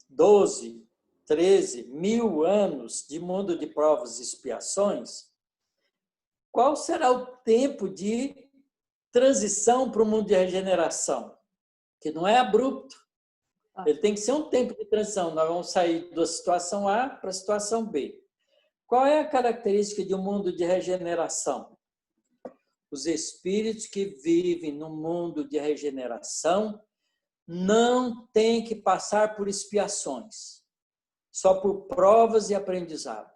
12, 13 mil anos de mundo de provas e expiações, qual será o tempo de transição para o mundo de regeneração? Que não é abrupto. Ele tem que ser um tempo de transição. Nós vamos sair da situação A para a situação B. Qual é a característica de um mundo de regeneração? Os espíritos que vivem no mundo de regeneração não têm que passar por expiações, só por provas e aprendizado.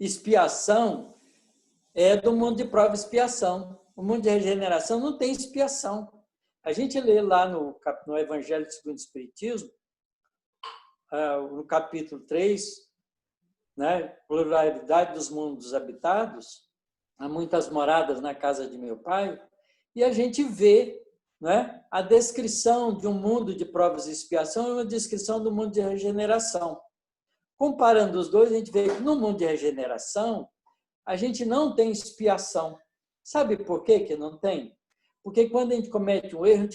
Expiação é do mundo de prova e expiação. O mundo de regeneração não tem expiação. A gente lê lá no Evangelho segundo o Espiritismo, no capítulo 3, né? Pluralidade dos mundos habitados, há muitas moradas na casa de meu pai, e a gente vê, né, a descrição de um mundo de provas e expiação e uma descrição do mundo de regeneração. Comparando os dois, a gente vê que no mundo de regeneração, a gente não tem expiação. Sabe por quê que não tem? Porque quando a gente comete um erro,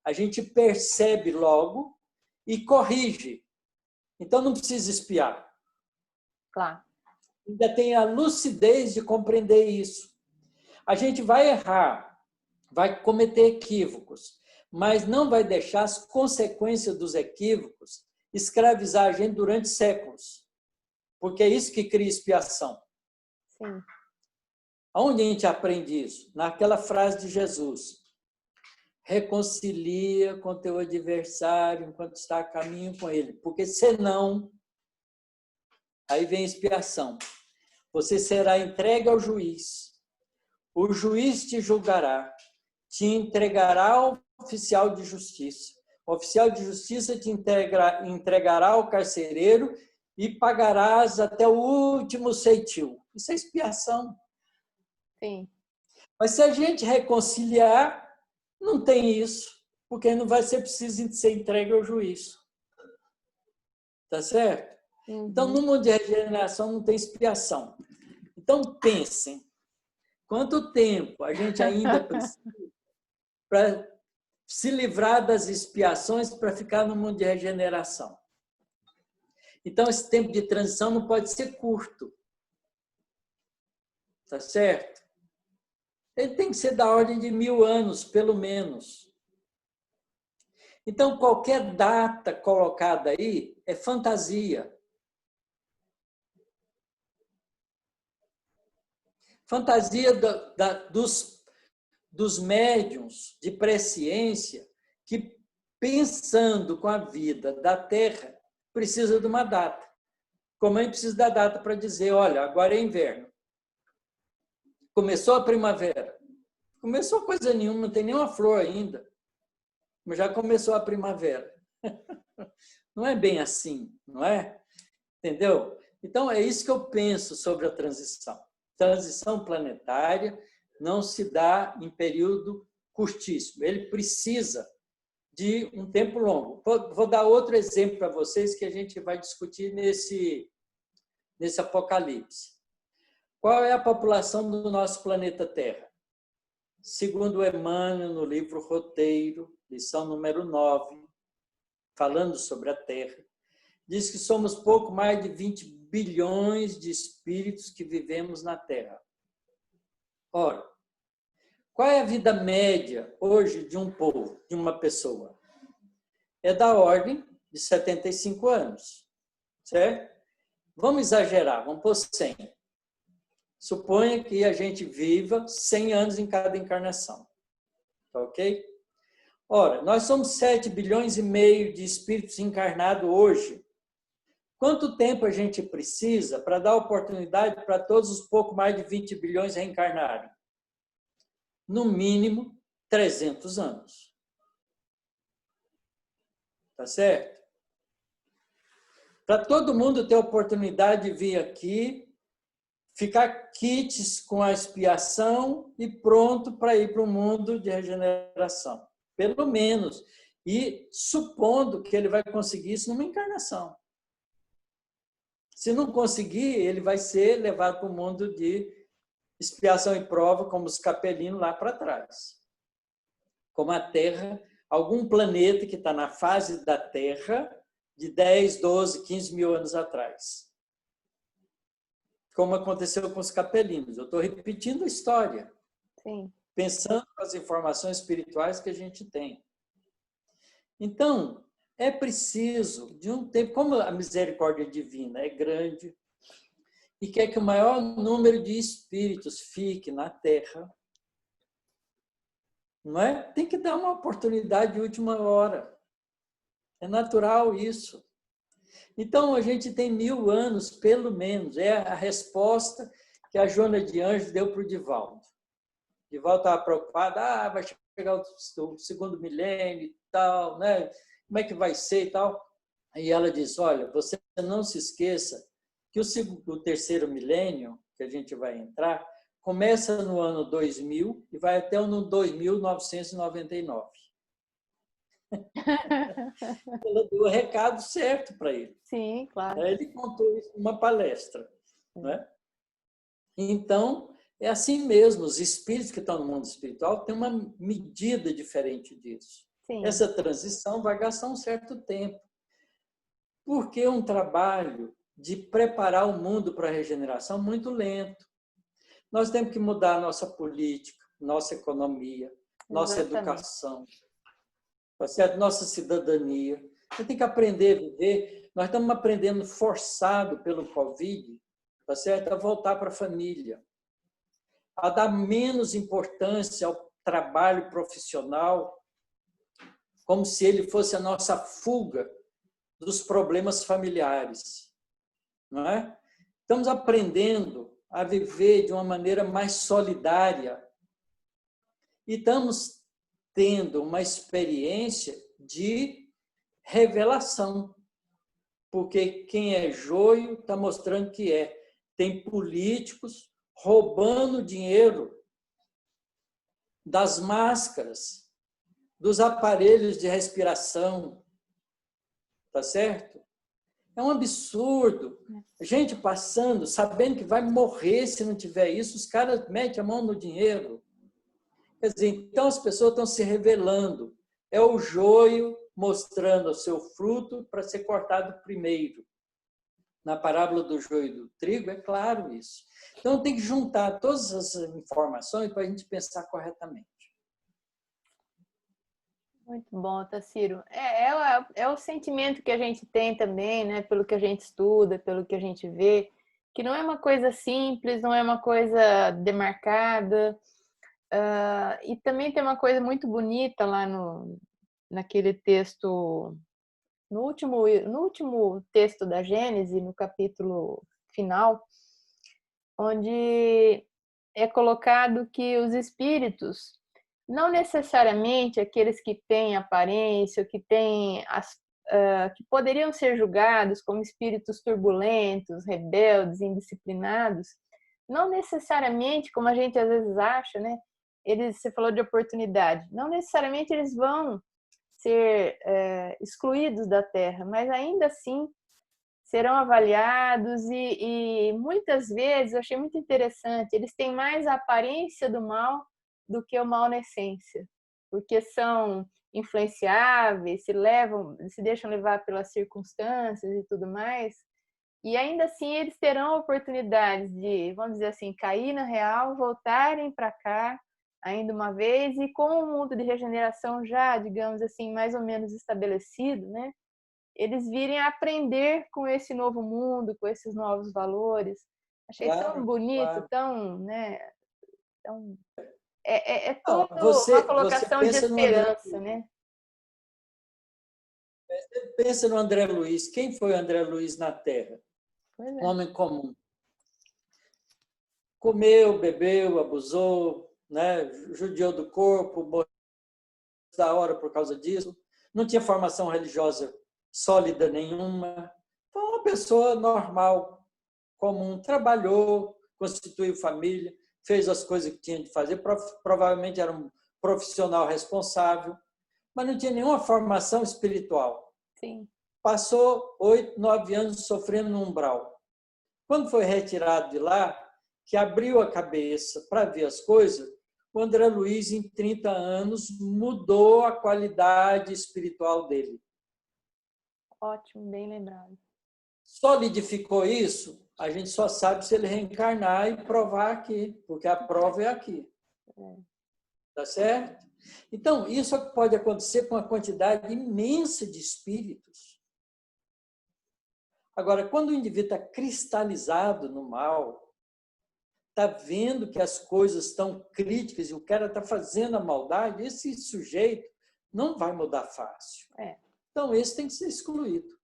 a gente percebe logo e corrige. Então, não precisa expiar. Claro. Ainda tem a lucidez de compreender isso. A gente vai errar, vai cometer equívocos, mas não vai deixar as consequências dos equívocos escravizar a gente durante séculos. Porque é isso que cria expiação. Sim. Onde a gente aprende isso? Naquela frase de Jesus. Reconcilia com teu adversário enquanto está a caminho com ele. Porque senão, aí vem a expiação. Você será entregue ao juiz. O juiz te julgará, te entregará ao oficial de justiça. O oficial de justiça te entregará ao carcereiro e pagarás até o último ceitil. Isso é expiação. Sim. Mas se a gente reconciliar, não tem isso, porque não vai ser preciso ser entregue ao juiz. Tá certo? Uhum. Então, no mundo de regeneração não tem expiação. Então, pensem, quanto tempo a gente ainda precisa para se livrar das expiações para ficar no mundo de regeneração? Então, esse tempo de transição não pode ser curto. Tá certo? Ele tem que ser da ordem de 1000 anos, pelo menos. Então, qualquer data colocada aí é fantasia. Fantasia dos médiuns de presciência que, pensando com a vida da Terra, precisa de uma data. Como a gente precisa da data para dizer, olha, agora é inverno. Começou a primavera. Começou coisa nenhuma, não tem nenhuma flor ainda. Mas já começou a primavera. Não é bem assim, não é? Entendeu? Então, é isso que eu penso sobre a transição. Transição planetária não se dá em período curtíssimo. Ele precisa de um tempo longo. Vou dar outro exemplo para vocês que a gente vai discutir nesse Apocalipse. Qual é a população do nosso planeta Terra? Segundo Emmanuel, no livro Roteiro, lição número 9, falando sobre a Terra, diz que somos pouco mais de 20 bilhões de espíritos que vivemos na Terra. Ora, qual é a vida média hoje de um povo, de uma pessoa? É da ordem de 75 anos, certo? Vamos exagerar, vamos pôr 100. Suponha que a gente viva 100 anos em cada encarnação. Tá ok? Ora, nós somos 7 bilhões e meio de espíritos encarnados hoje. Quanto tempo a gente precisa para dar oportunidade para todos os pouco mais de 20 bilhões reencarnarem? No mínimo, 300 anos. Tá certo? Para todo mundo ter oportunidade de vir aqui, ficar quites com a expiação e pronto para ir para o mundo de regeneração. Pelo menos. E supondo que ele vai conseguir isso numa encarnação. Se não conseguir, ele vai ser levado para o mundo de expiação e prova, como os capelinos lá para trás. Como a Terra, algum planeta que está na fase da Terra de 10, 12, 15 mil anos atrás. Como aconteceu com os capelinos. Eu estou repetindo a história. Sim. Pensando nas informações espirituais que a gente tem. Então, é preciso de um tempo, como a misericórdia divina é grande e quer que o maior número de espíritos fique na Terra, não é? Tem que dar uma oportunidade de última hora. É natural isso. Então, a gente tem 1000 anos, pelo menos. É a resposta que a Joana de Anjos deu para o Divaldo. O Divaldo estava preocupado, vai chegar o segundo milênio e tal, né? Como é que vai ser e tal? E ela disse, olha, você não se esqueça que o terceiro milênio, que a gente vai entrar, começa no ano 2000 e vai até o ano 2999. Ela deu o recado certo para ele. Sim, claro. Ele contou isso numa palestra. Né? Então, é assim mesmo, os espíritos que estão no mundo espiritual têm uma medida diferente disso. Sim. Essa transição vai gastar um certo tempo. Porque é um trabalho de preparar o mundo para a regeneração muito lento. Nós temos que mudar a nossa política, nossa economia, nossa educação, nossa cidadania. Você tem que aprender a viver. Nós estamos aprendendo forçado pelo Covid, tá certo? A voltar para a família, a dar menos importância ao trabalho profissional, como se ele fosse a nossa fuga dos problemas familiares. Não é? Estamos aprendendo a viver de uma maneira mais solidária e estamos tendo uma experiência de revelação, porque quem é joio está mostrando que é. Tem políticos roubando dinheiro das máscaras, dos aparelhos de respiração, tá certo? É um absurdo. Gente passando, sabendo que vai morrer se não tiver isso, os caras metem a mão no dinheiro. Quer dizer, então as pessoas estão se revelando. É o joio mostrando o seu fruto para ser cortado primeiro. Na parábola do joio e do trigo, é claro isso. Então tem que juntar todas as informações para a gente pensar corretamente. Muito bom, Tassiro. É o sentimento que a gente tem também, né? Pelo que a gente estuda, pelo que a gente vê, que não é uma coisa simples, não é uma coisa demarcada. E também tem uma coisa muito bonita lá naquele texto, no último texto da Gênesis, no capítulo final, onde é colocado que os espíritos, não necessariamente aqueles que têm aparência, que têm que poderiam ser julgados como espíritos turbulentos, rebeldes, indisciplinados, não necessariamente, como a gente às vezes acha, né? Você falou de oportunidade, não necessariamente eles vão ser excluídos da Terra, mas ainda assim serão avaliados e muitas vezes, eu achei muito interessante, eles têm mais a aparência do mal do que o mal na essência, porque são influenciáveis, se deixam levar pelas circunstâncias e tudo mais, e ainda assim eles terão oportunidades de, vamos dizer assim, cair na real, voltarem para cá ainda uma vez, e com o mundo de regeneração já, digamos assim, mais ou menos estabelecido, né? Eles virem a aprender com esse novo mundo, com esses novos valores. Achei tão bonito, tão, né? Tão... É toda uma colocação de esperança, né? Você pensa no André Luiz. Quem foi o André Luiz na Terra? Um homem comum. Comeu, bebeu, abusou, né? Judiou do corpo, morreu da hora por causa disso. Não tinha formação religiosa sólida nenhuma. Foi uma pessoa normal, comum. Trabalhou, constituiu família, fez as coisas que tinha de fazer. Provavelmente era um profissional responsável, mas não tinha nenhuma formação espiritual. Sim. Passou 8, 9 anos sofrendo no umbral. Quando foi retirado de lá, que abriu a cabeça para ver as coisas, o André Luiz, em 30 anos, mudou a qualidade espiritual dele. Ótimo, bem lembrado. Solidificou isso? A gente só sabe se ele reencarnar e provar aqui, porque a prova é aqui. Tá certo? Então, isso pode acontecer com uma quantidade imensa de espíritos. Agora, quando o indivíduo está cristalizado no mal, está vendo que as coisas estão críticas e o cara está fazendo a maldade, esse sujeito não vai mudar fácil. Então, esse tem que ser excluído.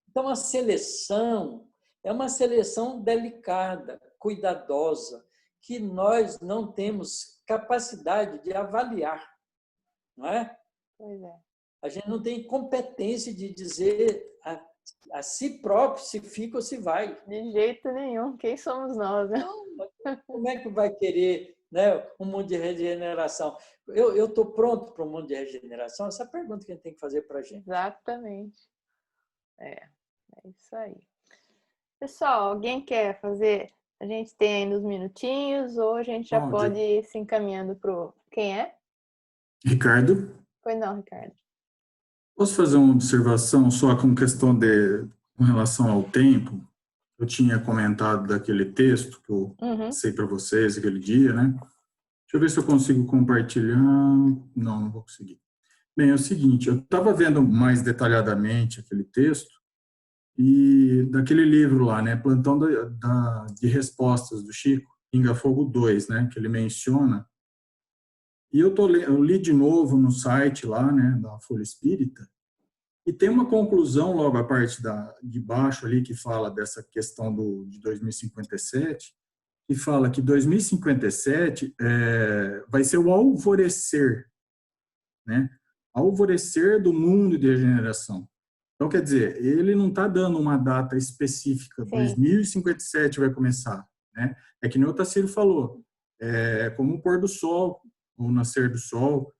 Então, a seleção é uma seleção delicada, cuidadosa, que nós não temos capacidade de avaliar, não é? Pois é. A gente não tem competência de dizer a si próprio se fica ou se vai. De jeito nenhum. Quem somos nós, né? Como é que vai querer, né, um mundo de regeneração? Eu estou pronto para um mundo de regeneração? Essa é a pergunta que a gente tem que fazer para a gente. Exatamente. É isso aí. Pessoal, alguém quer fazer? A gente tem ainda uns minutinhos ou a gente já pode ir se encaminhando para quem é? Ricardo? Pois não, Ricardo. Posso fazer uma observação só com questão com relação ao tempo? Eu tinha comentado daquele texto que eu passei para vocês aquele dia, né? Deixa eu ver se eu consigo compartilhar. Não vou conseguir. Bem, é o seguinte, eu estava vendo mais detalhadamente aquele texto e daquele livro lá, né? Plantão de Respostas, do Chico, Pinga Fogo 2, né? Que ele menciona. E eu li de novo no site lá, né? Da Folha Espírita. E tem uma conclusão logo a parte de baixo ali que fala dessa questão de 2057, que fala que 2057 vai ser o alvorecer, né? Alvorecer do mundo de regeneração. Então, quer dizer, ele não está dando uma data específica, 2057 vai começar, né? É que nem o Tassilo falou, como o pôr do sol, o nascer do sol,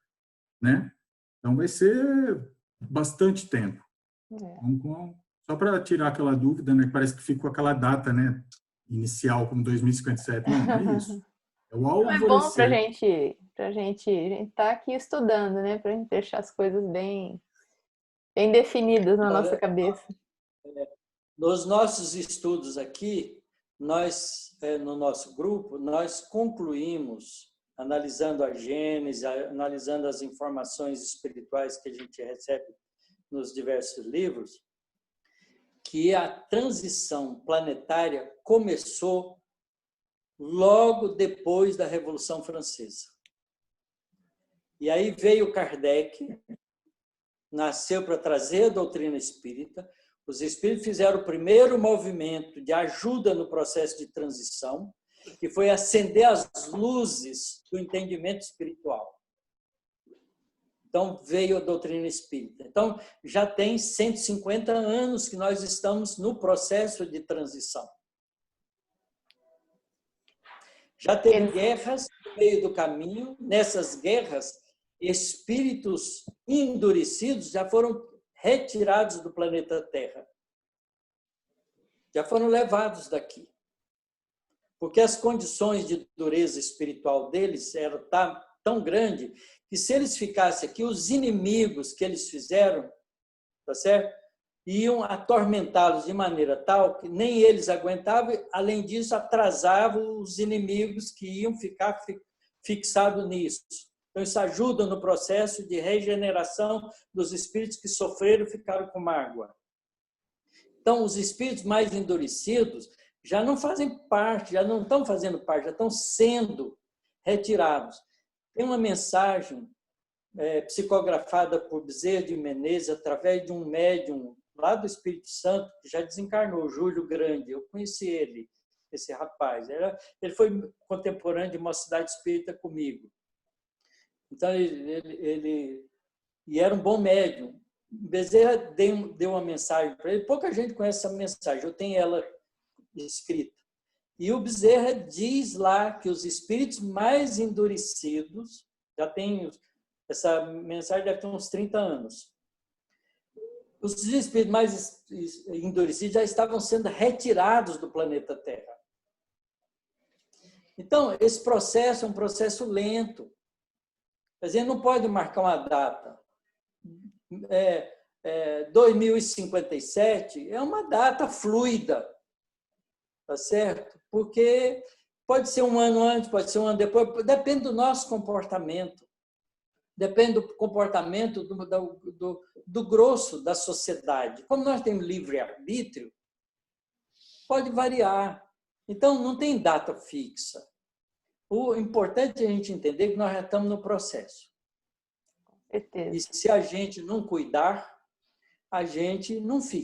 né? Então, vai ser bastante tempo. Então, só para tirar aquela dúvida, né? Parece que ficou aquela data, né? Inicial, como 2057. Não é isso. É o alvorecer. É bom para a gente estar aqui estudando, né? Para a gente deixar as coisas bem definidas na nossa cabeça. Nos nossos estudos aqui, nós, no nosso grupo, nós concluímos, analisando a Gênese, analisando as informações espirituais que a gente recebe nos diversos livros, que a transição planetária começou logo depois da Revolução Francesa. E aí veio Kardec, nasceu para trazer a doutrina espírita. Os espíritos fizeram o primeiro movimento de ajuda no processo de transição, que foi acender as luzes do entendimento espiritual. Então, veio a doutrina espírita. Então, já tem 150 anos que nós estamos no processo de transição. Já teve guerras no meio do caminho. Nessas guerras, espíritos endurecidos já foram retirados do planeta Terra. Já foram levados daqui. Porque as condições de dureza espiritual deles eram tão grandes que, se eles ficassem aqui, os inimigos que eles fizeram, tá certo? Iam atormentá-los de maneira tal que nem eles aguentavam, além disso, atrasavam os inimigos que iam ficar fixados nisso. Então, isso ajuda no processo de regeneração dos espíritos que sofreram e ficaram com mágoa. Então, os espíritos mais endurecidos já não fazem parte, já não estão fazendo parte, já estão sendo retirados. Tem uma mensagem psicografada por Bezerra de Menezes através de um médium lá do Espírito Santo, que já desencarnou, Júlio Grande. Eu conheci ele, esse rapaz. Ele foi contemporâneo de Mocidade Espírita comigo. Então, ele era um bom médium. Bezerra deu uma mensagem para ele. Pouca gente conhece essa mensagem, eu tenho ela escrita. E o Bezerra diz lá que os espíritos mais endurecidos, já tem, essa mensagem deve ter uns 30 anos, os espíritos mais endurecidos já estavam sendo retirados do planeta Terra. Então, esse processo é um processo lento. A gente não pode marcar uma data. 2057 é uma data fluida, tá certo? Porque pode ser um ano antes, pode ser um ano depois, depende do nosso comportamento, depende do comportamento do grosso da sociedade. Como nós temos livre-arbítrio, pode variar. Então, não tem data fixa. O importante é a gente entender que nós já estamos no processo. E se a gente não cuidar, a gente não fica.